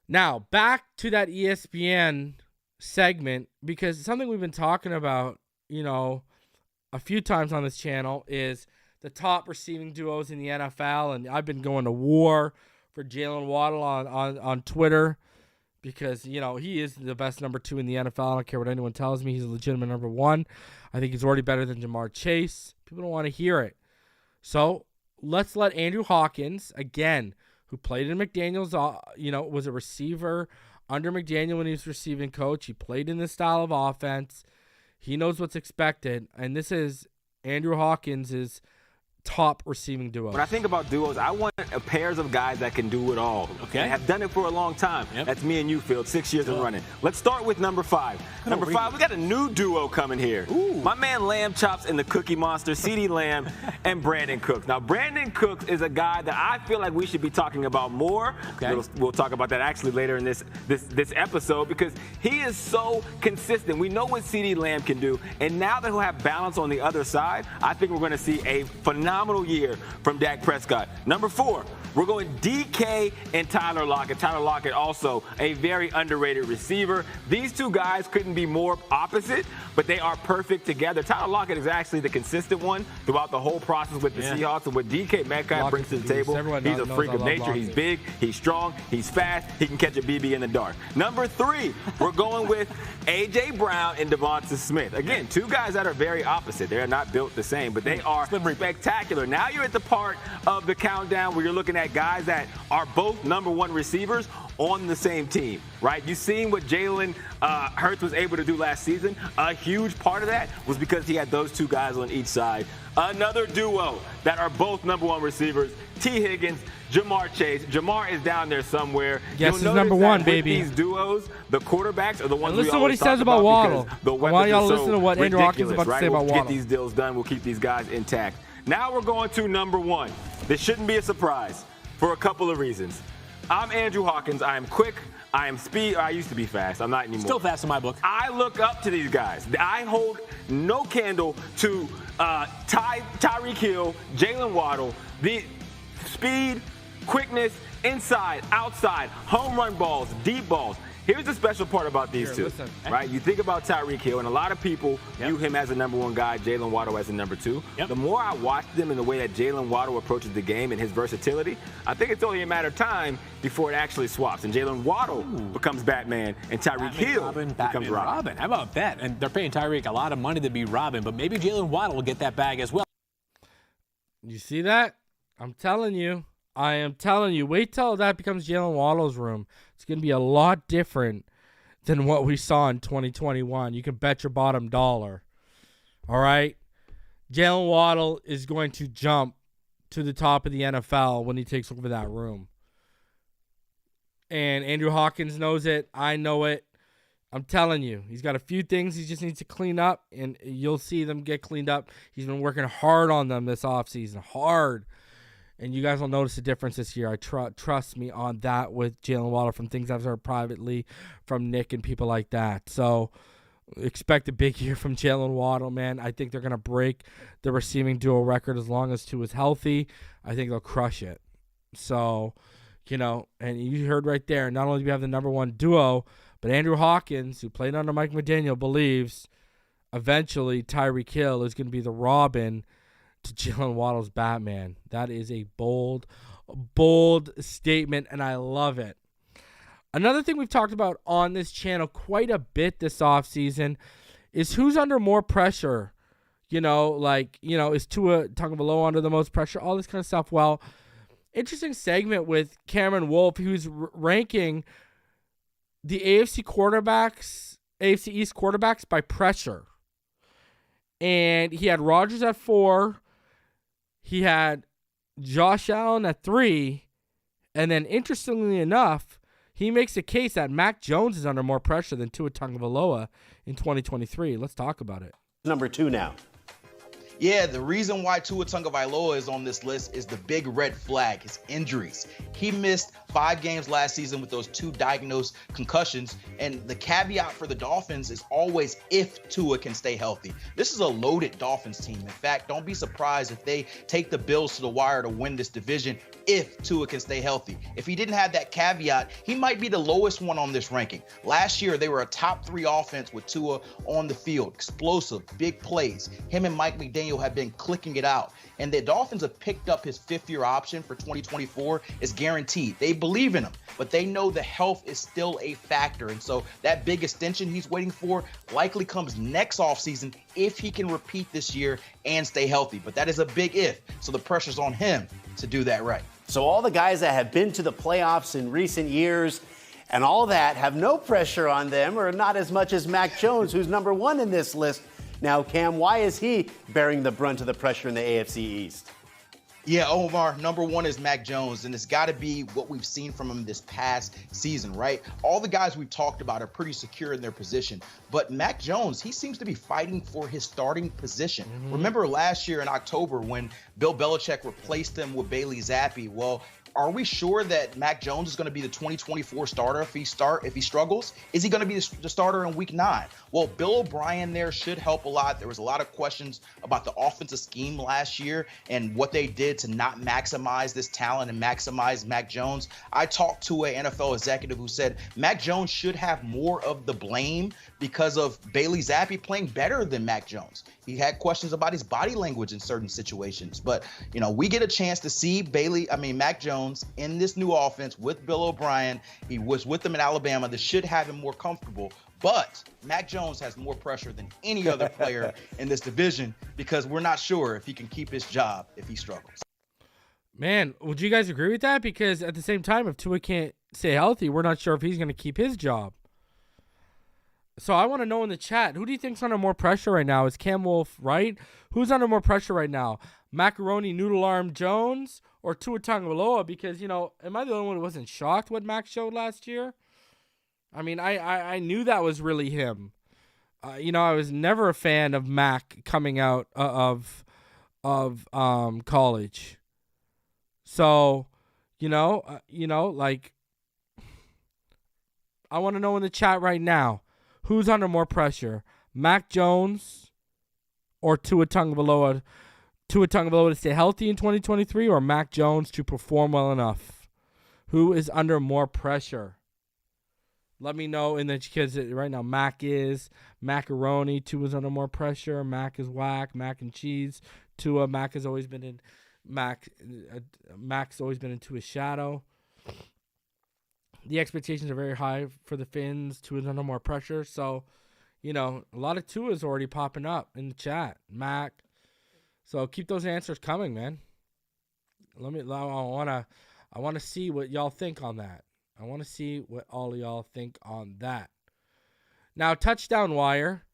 Speaker 3: Now, back to that ESPN segment, because something we've been talking about, a few times on this channel is the top receiving duos in the NFL, and I've been going to war for Jaylen Waddle on Twitter because, he is the best number 2 in the NFL. I don't care what anyone tells me. He's a legitimate number 1. I think he's already better than Jamar Chase. People don't want to hear it. So let's let Andrew Hawkins, again, who played in McDaniel's, was a receiver under McDaniel when he was receiving coach. He played in this style of offense. He knows what's expected. And this is Andrew Hawkins' top receiving duo.
Speaker 5: When I think about duos, I want pairs of guys that can do it all. Okay. And have done it for a long time. Yep. That's me and you, Phil, 6 years and running. Let's start with number 5. Number 5, we got a new duo coming here. Ooh. My man Lamb Chops and the Cookie Monster, CeeDee Lamb and Brandon Cooks. Now, Brandon Cooks is a guy that I feel like we should be talking about more. Okay. We'll talk about that actually later in this episode because he is so consistent. We know what CeeDee Lamb can do, and now that he'll have balance on the other side, I think we're going to see a phenomenal year from Dak Prescott. Number 4, we're going DK and Tyler Lockett. Tyler Lockett also a very underrated receiver. These two guys couldn't be more opposite, but they are perfect together. Tyler Lockett is actually the consistent one throughout the whole process with the Seahawks, and what DK Metcalf brings to the table, he's a freak of nature. He's big, he's strong, he's fast, he can catch a BB in the dark. Number 3, we're going with A.J. Brown and Devonta Smith. Again, two guys that are very opposite. They're not built the same, but they are spectacular. Now you're at the part of the countdown where you're looking at guys that are both number 1 receivers on the same team, right? You've seen what Jalen Hurts was able to do last season. A huge part of that was because he had those two guys on each side. Another duo that are both number 1 receivers, T. Higgins, Jamar Chase. Jamar is down there somewhere.
Speaker 3: Yes, he's number 1, baby.
Speaker 5: These duos, the quarterbacks are the ones
Speaker 3: listen to what he says about Waddle.
Speaker 5: I want
Speaker 3: y'all to listen to what Andrew Hawkins is about to say about Waddle.
Speaker 5: Get these deals done. We'll keep these guys intact. Now we're going to number 1. This shouldn't be a surprise for a couple of reasons. I'm Andrew Hawkins. I am quick. I am speed. I used to be fast. I'm not anymore.
Speaker 8: Still fast in my book.
Speaker 5: I look up to these guys. I hold no candle to Tyreek Hill, Jaylen Waddle. The speed, quickness, inside, outside, home run balls, deep balls. Here's the special part about these two, right? You think about Tyreek Hill, and a lot of people view him as a number 1 guy, Jaylen Waddle as a number 2. Yep. The more I watch them and the way that Jaylen Waddle approaches the game and his versatility, I think it's only a matter of time before it actually swaps. And Jaylen Waddle becomes Batman, and Tyreek Hill becomes Robin.
Speaker 8: How about that? And they're paying Tyreek a lot of money to be Robin, but maybe Jaylen Waddle will get that bag as well.
Speaker 3: You see that? I'm telling you. I am telling you. Wait till that becomes Jaylen Waddle's room. It's going to be a lot different than what we saw in 2021. You can bet your bottom dollar. All right? Jaylen Waddle is going to jump to the top of the NFL when he takes over that room. And Andrew Hawkins knows it. I know it. I'm telling you. He's got a few things he just needs to clean up, and you'll see them get cleaned up. He's been working hard on them this offseason. Hard. And you guys will notice the difference this year. I trust me on that with Jaylen Waddle from things I've heard privately from Nick and people like that. So expect a big year from Jaylen Waddle, man. I think they're going to break the receiving duo record as long as 2 is healthy. I think they'll crush it. So, And you heard right there, not only do we have the number one duo, but Andrew Hawkins, who played under Mike McDaniel, believes eventually Tyreek Hill is going to be the Robin to Jaylen Waddle's Batman. That is a bold statement, and I love it. Another thing we've talked about on this channel quite a bit this offseason is who's under more pressure. Is Tua Tagovailoa under the most pressure? All this kind of stuff. Well, interesting segment with Cameron Wolf, who's ranking the AFC East quarterbacks by pressure. And he had Rodgers at 4. He had Josh Allen at 3. And then, interestingly enough, he makes a case that Mac Jones is under more pressure than Tua Tagovailoa in 2023. Let's talk about it.
Speaker 9: Number 2 now.
Speaker 10: Yeah, the reason why Tua Tagovailoa is on this list is the big red flag, his injuries. He missed 5 games last season with those 2 diagnosed concussions, and the caveat for the Dolphins is always if Tua can stay healthy. This is a loaded Dolphins team. In fact, don't be surprised if they take the Bills to the wire to win this division if Tua can stay healthy. If he didn't have that caveat, he might be the lowest one on this ranking. Last year, they were a top 3 offense with Tua on the field. Explosive, big plays. Him and Mike McDaniel have been clicking it out. And the Dolphins have picked up his 5th-year option for 2024. It's guaranteed. They believe in him, but they know the health is still a factor. And so that big extension he's waiting for likely comes next offseason if he can repeat this year and stay healthy. But that is a big if. So the pressure's on him to do that right.
Speaker 9: So all the guys that have been to the playoffs in recent years and all that have no pressure on them, or not as much as Mac Jones, who's number 1 in this list. Now, Cam, why is he bearing the brunt of the pressure in the AFC East?
Speaker 10: Yeah, Omar, number 1 is Mac Jones, and it's got to be what we've seen from him this past season, right? All the guys we've talked about are pretty secure in their position, but Mac Jones, he seems to be fighting for his starting position. Mm-hmm. Remember last year in October when Bill Belichick replaced him with Bailey Zappi? Well, are we sure that Mac Jones is going to be the 2024 starter if he struggles? Is he going to be the starter in week 9? Well, Bill O'Brien there should help a lot. There was a lot of questions about the offensive scheme last year and what they did to not maximize this talent and maximize Mac Jones. I talked to an NFL executive who said Mac Jones should have more of the blame because of Bailey Zappi playing better than Mac Jones. He had questions about his body language in certain situations. But, we get a chance to see Mac Jones in this new offense with Bill O'Brien. He was with them in Alabama. This should have him more comfortable. But Mac Jones has more pressure than any other player in this division because we're not sure if he can keep his job if he struggles.
Speaker 3: Man, would you guys agree with that? Because at the same time, if Tua can't stay healthy, we're not sure if he's going to keep his job. So I want to know in the chat, who do you think's under more pressure right now? Is Cam Wolf right? Who's under more pressure right now? Macaroni Noodle Arm Jones or Tua Tagovailoa? Because, am I the only one who wasn't shocked what Mac showed last year? I mean, I knew that was really him. I was never a fan of Mac coming out of college. So, I want to know in the chat right now, who's under more pressure, Mac Jones or Tua Tagovailoa? Tua Tagovailoa to stay healthy in 2023 or Mac Jones to perform well enough? Who is under more pressure? Let me know because right now Mac is macaroni. Tua's under more pressure. Mac is whack. Mac and cheese. Mac has always been in Mac's always been into his shadow. The expectations are very high for the Finns. Tua's under more pressure. So, a lot of Tua's already popping up in the chat. Mac. So keep those answers coming, man. I want to see what y'all think on that. I want to see what all of y'all think on that. Now, Touchdown Wire,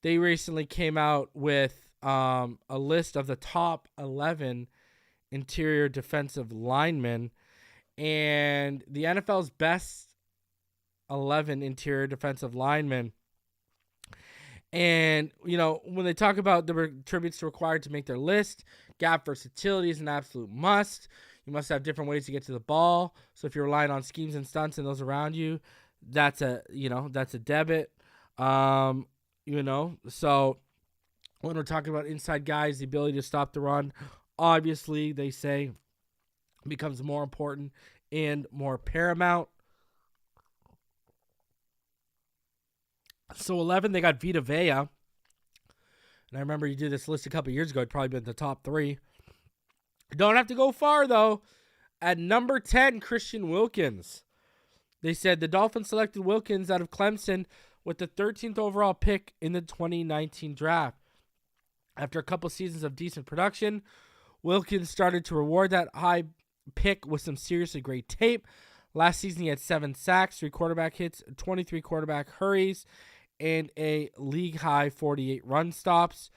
Speaker 3: they recently came out with a list of the top 11 interior defensive linemen, and the NFL's best 11 interior defensive linemen. And, when they talk about the attributes required to make their list, gap versatility is an absolute must. You must have different ways to get to the ball. So if you're relying on schemes and stunts and those around you, that's a debit. So when we're talking about inside guys, the ability to stop the run, obviously they say becomes more important and more paramount. So 11, they got Vita Vea. And I remember you did this list a couple years ago. It'd probably been the top 3. Don't have to go far, though. At number 10, Christian Wilkins. They said the Dolphins selected Wilkins out of Clemson with the 13th overall pick in the 2019 draft. After a couple seasons of decent production, Wilkins started to reward that high pick with some seriously great tape. Last season, he had 7 sacks, 3 quarterback hits, 23 quarterback hurries, and a league-high 48 run stops.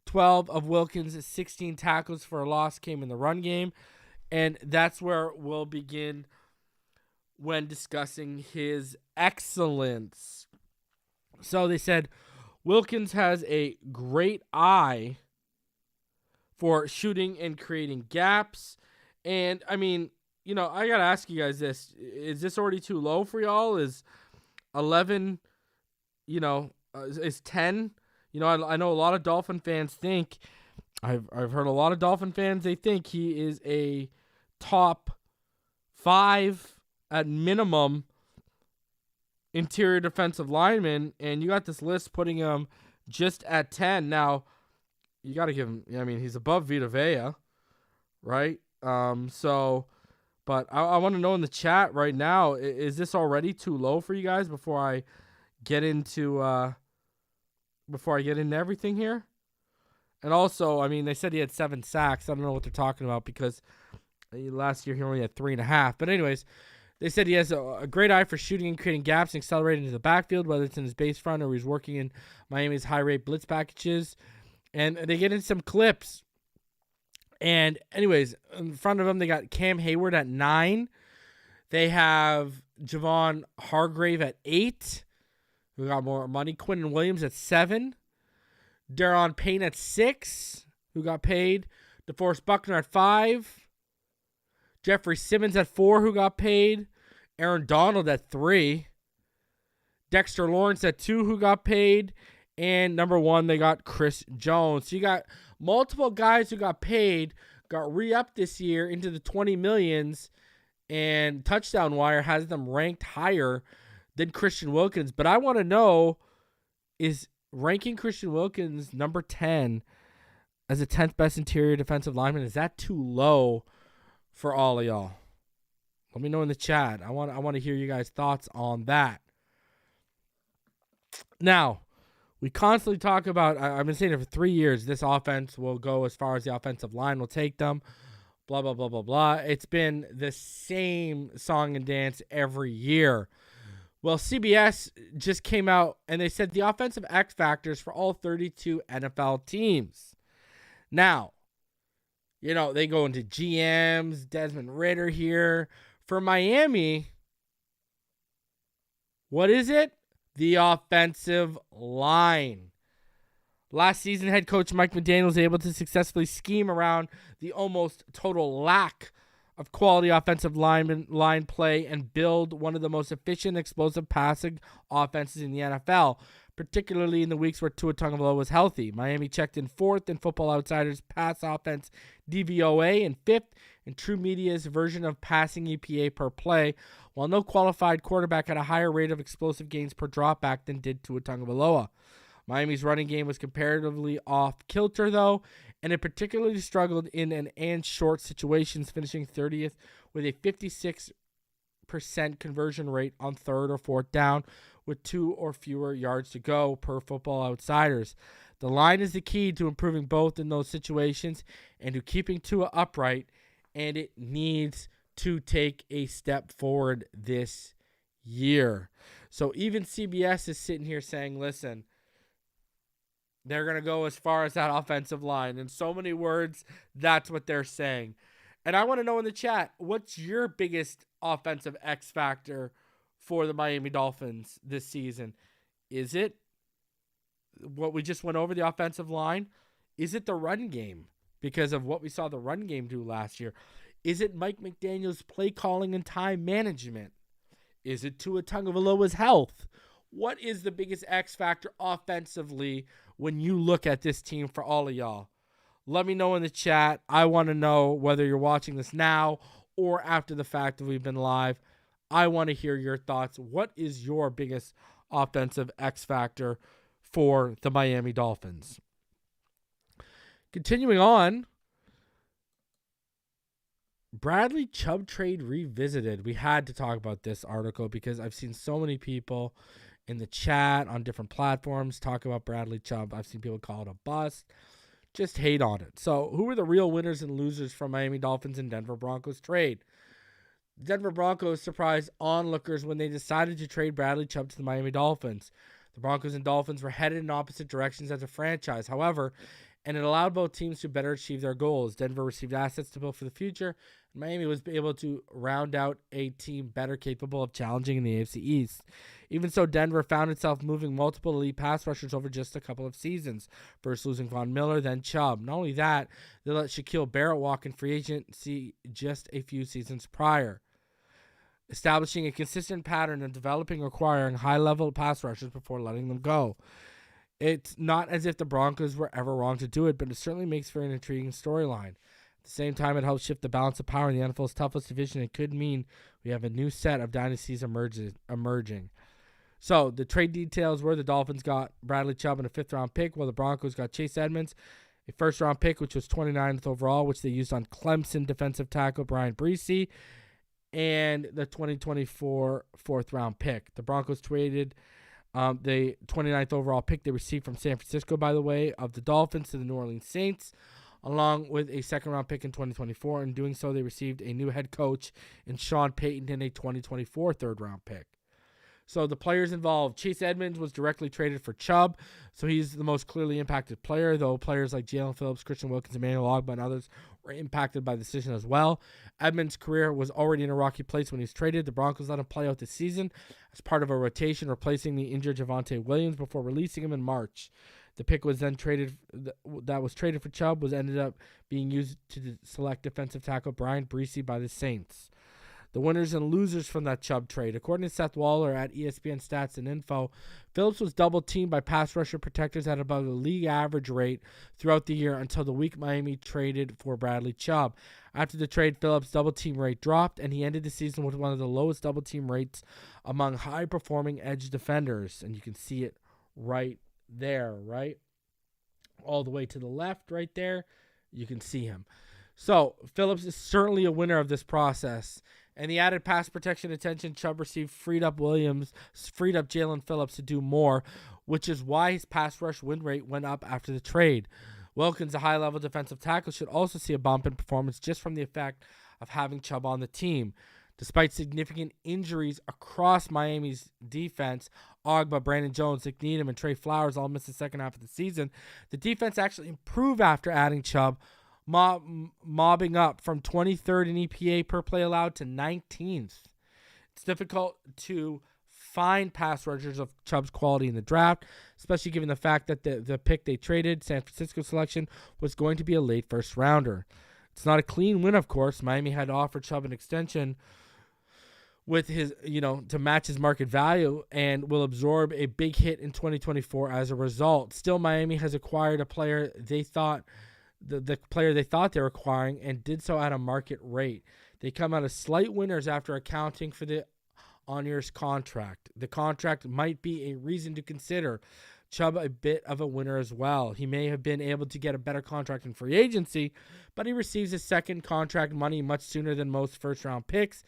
Speaker 3: 12 of Wilkins' 16 tackles for a loss came in the run game, and that's where we'll begin when discussing his excellence. So they said Wilkins has a great eye for shooting and creating gaps. And, I mean, you know, I got to ask you guys this. Is this already too low for y'all? Is 11, you know, is 10? You know, I know a lot of Dolphin fans think, I've heard a lot of Dolphin fans, they think he is a top 5 at minimum interior defensive lineman, and you got this list putting him just at 10. Now, you got to give him, I mean, he's above Vita Vea, right? But I want to know in the chat right now, is this already too low for you guys before I get into everything here? And also, I mean, they said he had 7 sacks. I don't know what they're talking about because last year he only had 3.5. But anyways, they said he has a great eye for shooting and creating gaps and accelerating into the backfield, whether it's in his base front or he's working in Miami's high-rate blitz packages. And they get in some clips. And anyways, in front of them, they got Cam Hayward at 9. They have Javon Hargrave at 8. We got more money. Quinton Williams at 7. Daron Payne at 6, who got paid. DeForest Buckner at 5. Jeffrey Simmons at 4, who got paid. Aaron Donald at 3. Dexter Lawrence at 2, who got paid. And number 1, they got Chris Jones. So you got multiple guys who got paid, got re-upped this year into the 20 millions, and Touchdown Wire has them ranked higher than Christian Wilkins. But I want to know, is ranking Christian Wilkins number 10 as a 10th best interior defensive lineman, is that too low for all of y'all? Let me know in the chat. I want to hear you guys' thoughts on that. Now, we constantly talk about, I've been saying it for 3 years, this offense will go as far as the offensive line will take them, blah, blah, blah, blah, blah. It's been the same song and dance every year. Well, CBS just came out and they said the offensive X factors for all 32 NFL teams. Now, you know, they go into GMs, Desmond Ridder here. For Miami, what is it? The offensive line. Last season, head coach Mike McDaniel was able to successfully scheme around the almost total lack of quality offensive line play and build one of the most efficient, explosive passing offenses in the NFL, particularly in the weeks where Tua Tagovailoa was healthy. Miami checked in 4th in Football Outsiders pass offense DVOA and 5th in True Media's version of passing EPA per play, while no qualified quarterback had a higher rate of explosive gains per dropback than did Tua Tagovailoa. Miami's running game was comparatively off kilter, though, and it particularly struggled in and short situations, finishing 30th with a 56% conversion rate on 3rd or 4th down with 2 or fewer yards to go per Football Outsiders. The line is the key to improving both in those situations and to keeping Tua upright, and it needs to take a step forward this year. So even CBS is sitting here saying, listen, they're going to go as far as that offensive line. In so many words, that's what they're saying. And I want to know in the chat, what's your biggest offensive X factor for the Miami Dolphins this season? Is it what we just went over, the offensive line? Is it the run game because of what we saw the run game do last year? Is it Mike McDaniel's play calling and time management? Is it Tua Tagovailoa's health? What is the biggest X factor offensively when you look at this team for all of y'all? Let me know in the chat. I want to know whether you're watching this now or after the fact that we've been live. I want to hear your thoughts. What is your biggest offensive X factor for the Miami Dolphins? Continuing on, Bradley Chubb trade revisited. We had to talk about this article because I've seen so many people in the chat on different platforms talk about Bradley Chubb. I've seen people call it a bust, just hate on it. So who were the real winners and losers from Miami Dolphins and Denver Broncos trade? Denver Broncos surprised onlookers when they decided to trade Bradley Chubb to the Miami Dolphins. The Broncos and Dolphins were headed in opposite directions as a franchise, however, and it allowed both teams to better achieve their goals. Denver received assets to build for the future, and Miami was able to round out a team better capable of challenging in the AFC East. Even so, Denver found itself moving multiple elite pass rushers over just a couple of seasons, first losing Von Miller, then Chubb. Not only that, they let Shaquille Barrett walk in free agency just a few seasons prior, establishing a consistent pattern of developing requiring high-level pass rushers before letting them go. It's not as if the Broncos were ever wrong to do it, but it certainly makes for an intriguing storyline. At the same time, it helps shift the balance of power in the NFL's toughest division. It could mean we have a new set of dynasties emerging. So the trade details were the Dolphins got Bradley Chubb and a 5th-round pick, while the Broncos got Chase Edmonds, a 1st-round pick, which was 29th overall, which they used on Clemson defensive tackle Brian Bresee, and the 2024 4th-round pick. The Broncos traded the 29th overall pick they received from San Francisco, by the way, of the Dolphins to the New Orleans Saints, along with a 2nd-round pick in 2024. In doing so, they received a new head coach in Sean Payton and a 2024 3rd-round pick. So the players involved, Chase Edmonds was directly traded for Chubb, so he's the most clearly impacted player, though players like Jaylen Phillips, Christian Wilkins, Emmanuel Ogbah, and others were impacted by the decision as well. Edmonds' career was already in a rocky place when he was traded. The Broncos let him play out the season as part of a rotation, replacing the injured Javonte Williams before releasing him in March. The pick was then traded for Chubb was ended up being used to select defensive tackle Brian Bresee by the Saints. The winners and losers from that Chubb trade. According to Seth Waller at ESPN Stats and Info, Phillips was double-teamed by pass rusher protectors at about a league average rate throughout the year until the week Miami traded for Bradley Chubb. After the trade, Phillips' double-team rate dropped, and he ended the season with one of the lowest double-team rates among high-performing edge defenders. And you can see it right there, right? All the way to the left right there, you can see him. So Phillips is certainly a winner of this process. And the added pass protection attention Chubb received freed up Jaylen Phillips to do more, which is why his pass rush win rate went up after the trade. Wilkins, a high-level defensive tackle, should also see a bump in performance just from the effect of having Chubb on the team. Despite significant injuries across Miami's defense, Ogbah, Brandon Jones, Nick Needham, and Trey Flowers all missed the second half of the season, the defense actually improved after adding Chubb, mobbing up from 23rd in EPA per play allowed to 19th. It's difficult to find pass rushers of Chubb's quality in the draft, especially given the fact that the pick they traded, San Francisco selection, was going to be a late first-rounder. It's not a clean win, of course. Miami had to offer Chubb an extension with his, to match his market value, and will absorb a big hit in 2024 as a result. Still, Miami has acquired a player they thought the player they thought they were acquiring, and did so at a market rate. They come out as slight winners after accounting for the on-year's contract. The contract might be a reason to consider Chubb a bit of a winner as well. He may have been able to get a better contract in free agency, but he receives his second contract money much sooner than most first-round picks,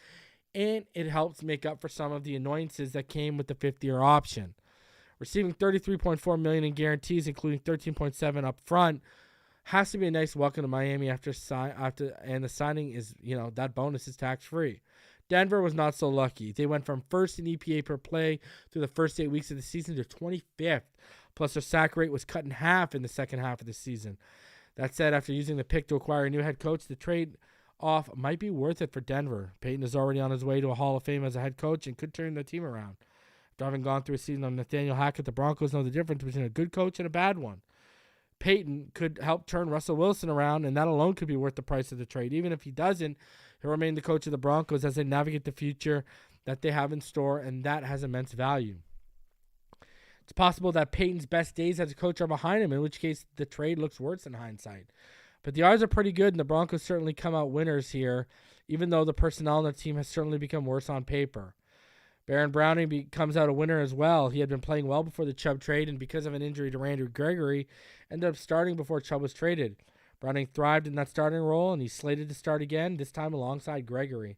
Speaker 3: and it helps make up for some of the annoyances that came with the fifth-year option. Receiving $33.4 million in guarantees, including $13.7 up front, has to be a nice welcome to Miami and the signing is, that bonus is tax-free. Denver was not so lucky. They went from first in EPA per play through the first 8 weeks of the season to 25th, plus their sack rate was cut in half in the second half of the season. That said, after using the pick to acquire a new head coach, the trade-off might be worth it for Denver. Payton is already on his way to a Hall of Fame as a head coach and could turn the team around. After having gone through a season on Nathaniel Hackett, the Broncos know the difference between a good coach and a bad one. Payton could help turn Russell Wilson around, and that alone could be worth the price of the trade. Even if he doesn't, he'll remain the coach of the Broncos as they navigate the future that they have in store, and that has immense value. It's possible that Payton's best days as a coach are behind him, in which case the trade looks worse in hindsight. But the odds are pretty good, and the Broncos certainly come out winners here, even though the personnel on the team has certainly become worse on paper. Baron Browning comes out a winner as well. He had been playing well before the Chubb trade, and because of an injury to Randy Gregory, ended up starting before Chubb was traded. Browning thrived in that starting role, and he's slated to start again, this time alongside Gregory.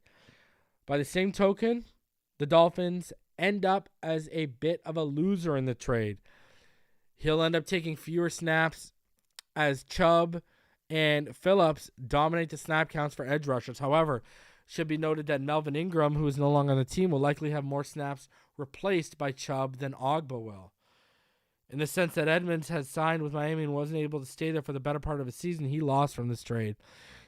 Speaker 3: By the same token, the Dolphins end up as a bit of a loser in the trade. He'll end up taking fewer snaps as Chubb and Phillips dominate the snap counts for edge rushers. However, should be noted that Melvin Ingram, who is no longer on the team, will likely have more snaps replaced by Chubb than Ogba will. In the sense that Edmonds has signed with Miami and wasn't able to stay there for the better part of his season, he lost from this trade.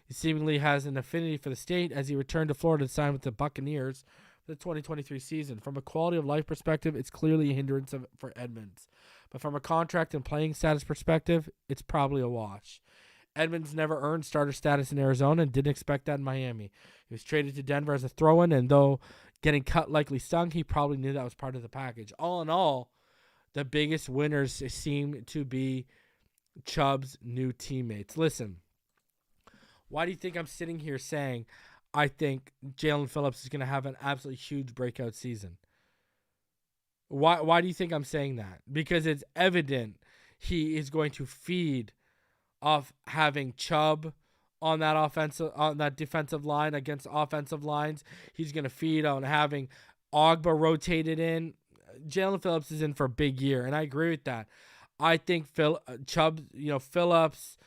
Speaker 3: He seemingly has an affinity for the state as he returned to Florida to sign with the Buccaneers for the 2023 season. From a quality of life perspective, it's clearly a hindrance for Edmonds. But from a contract and playing status perspective, it's probably a wash. Edmonds never earned starter status in Arizona and didn't expect that in Miami. He was traded to Denver as a throw-in, and though getting cut likely stung, he probably knew that was part of the package. All in all, the biggest winners seem to be Chubb's new teammates. Listen, why do you think I'm sitting here saying I think Jaylen Phillips is going to have an absolutely huge breakout season? Why do you think I'm saying that? Because it's evident he is going to feed off having Chubb on that defensive line against offensive lines. He's going to feed on having Ogba rotated in. Jaylen Phillips is in for a big year, and I agree with that. I think Chubb, Phillips,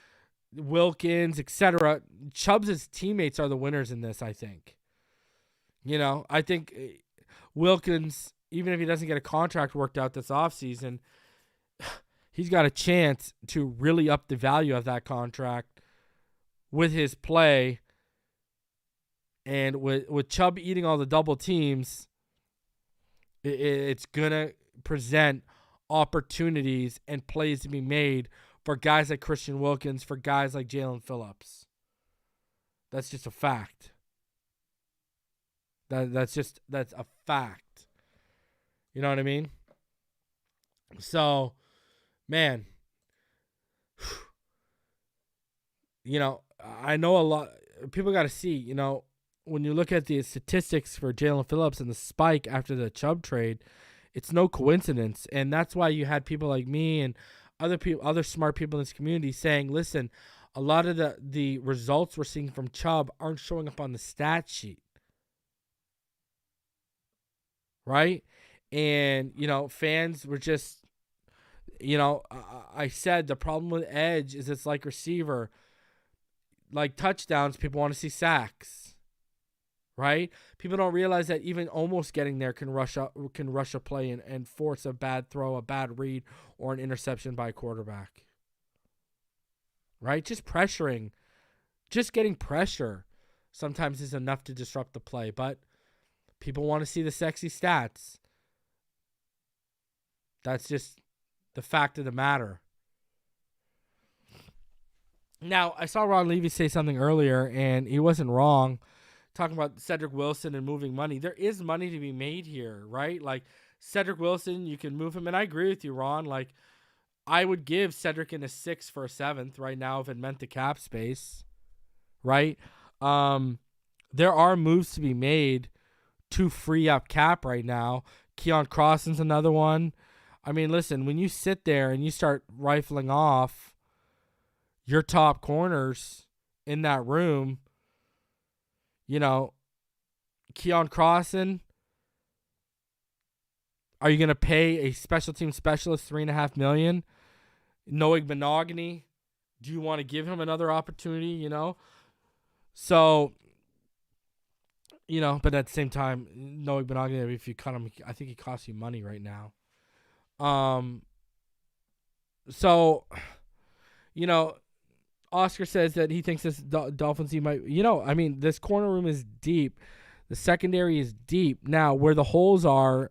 Speaker 3: Wilkins, etc. Chubb's teammates are the winners in this, I think. I think Wilkins, even if he doesn't get a contract worked out this offseason, he's got a chance to really up the value of that contract with his play. And with Chubb eating all the double teams, it's going to present opportunities and plays to be made for guys like Christian Wilkins, for guys like Jaylen Phillips. That's just a fact. That's a fact. You know what I mean? So, man, I know a lot. People got to see, when you look at the statistics for Jaylen Phillips and the spike after the Chubb trade, it's no coincidence. And that's why you had people like me and other smart people in this community saying, listen, a lot of the results we're seeing from Chubb aren't showing up on the stat sheet. Right? And, fans were just, I said the problem with edge is it's like receiver. Like touchdowns, people want to see sacks. Right? People don't realize that even almost getting there can rush a play and force a bad throw, a bad read, or an interception by a quarterback. Right? Just getting pressure sometimes is enough to disrupt the play. But people want to see the sexy stats. That's just the fact of the matter. Now, I saw Ron Levy say something earlier, and he wasn't wrong, talking about Cedric Wilson and moving money. There is money to be made here, right? Like, Cedric Wilson, you can move him, and I agree with you, Ron. Like, I would give Cedric in a 6th for a 7th right now if it meant the cap space, right? There are moves to be made to free up cap right now. Keon Crosson's another one. I mean, listen, when you sit there and you start rifling off your top corners in that room, Keon Crosson, are you going to pay a special team specialist $3.5 million? Noah Benogany, do you want to give him another opportunity, So, but at the same time, Noah Benogany, if you cut him, I think he costs you money right now. So, Oscar says that he thinks this Dolphins team might, this corner room is deep. The secondary is deep. Now, where the holes are,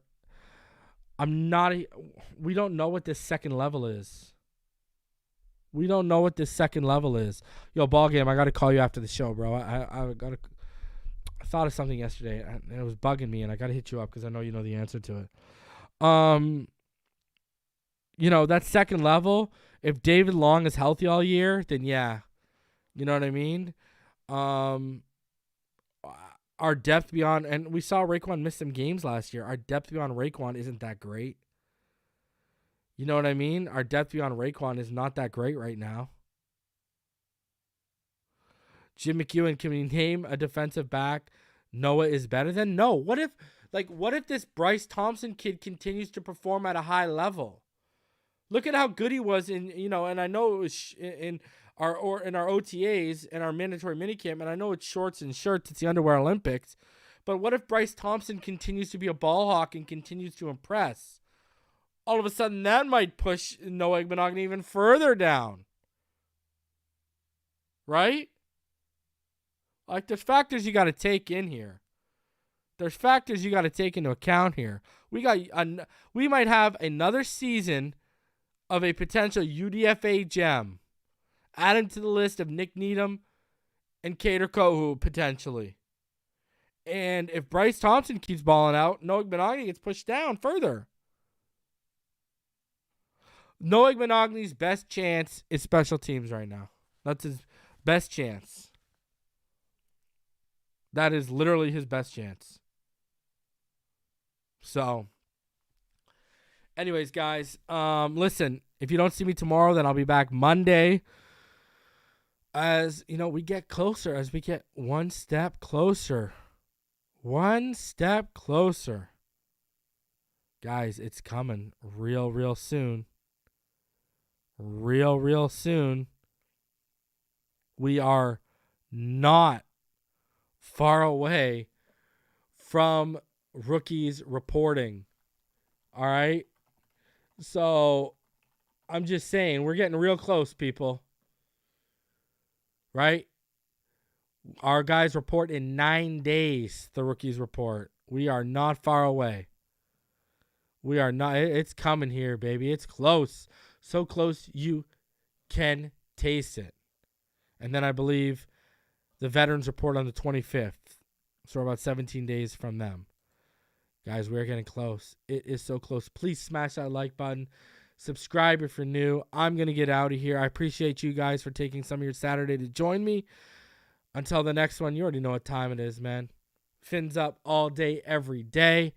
Speaker 3: we don't know what this second level is. Yo, ball game, I got to call you after the show, bro. I thought of something yesterday, and it was bugging me, and I got to hit you up because I know you know the answer to it. That second level, if David Long is healthy all year, then yeah. You know what I mean? our depth beyond, and we saw Raekwon miss some games last year. Our depth beyond Raekwon isn't that great. You know what I mean? Our depth beyond Raekwon is not that great right now. Jim McEwen, can we name a defensive back Noah is better than? No. What if this Bryce Thompson kid continues to perform at a high level? Look at how good he was in, and I know it was in our OTAs and our mandatory minicamp, and I know it's shorts and shirts, it's the Underwear Olympics. But what if Bryce Thompson continues to be a ball hawk and continues to impress? All of a sudden, that might push Noah Igbenogany even further down. Right? Like, there's factors you got to take in here. There's factors you got to take into account here. We might have another season of a potential UDFA gem. Add him to the list of Nick Needham and Kader Kohu, potentially. And if Bryce Thompson keeps balling out, Noah Igbenogany gets pushed down further. Noah Igbenogany's best chance is special teams right now. That's his best chance. That is literally his best chance. So, anyways, guys, listen, if you don't see me tomorrow, then I'll be back Monday. As, we get closer, as we get one step closer. One step closer. Guys, it's coming real soon. Real soon. We are not far away from rookies reporting. All right? So, I'm just saying, we're getting real close, people. Right? Our guys report in 9 days, the rookies report. We are not far away. We are not. It's coming here, baby. It's close. So close you can taste it. And then I believe the veterans report on the 25th. So we're about 17 days from them. Guys, we're getting close. It is so close. Please smash that like button. Subscribe if you're new. I'm going to get out of here. I appreciate you guys for taking some of your Saturday to join me. Until the next one, you already know what time it is, man. Fins up all day, every day.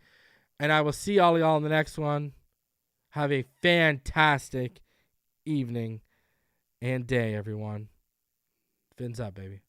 Speaker 3: And I will see all y'all in the next one. Have a fantastic evening and day, everyone. Fins up, baby.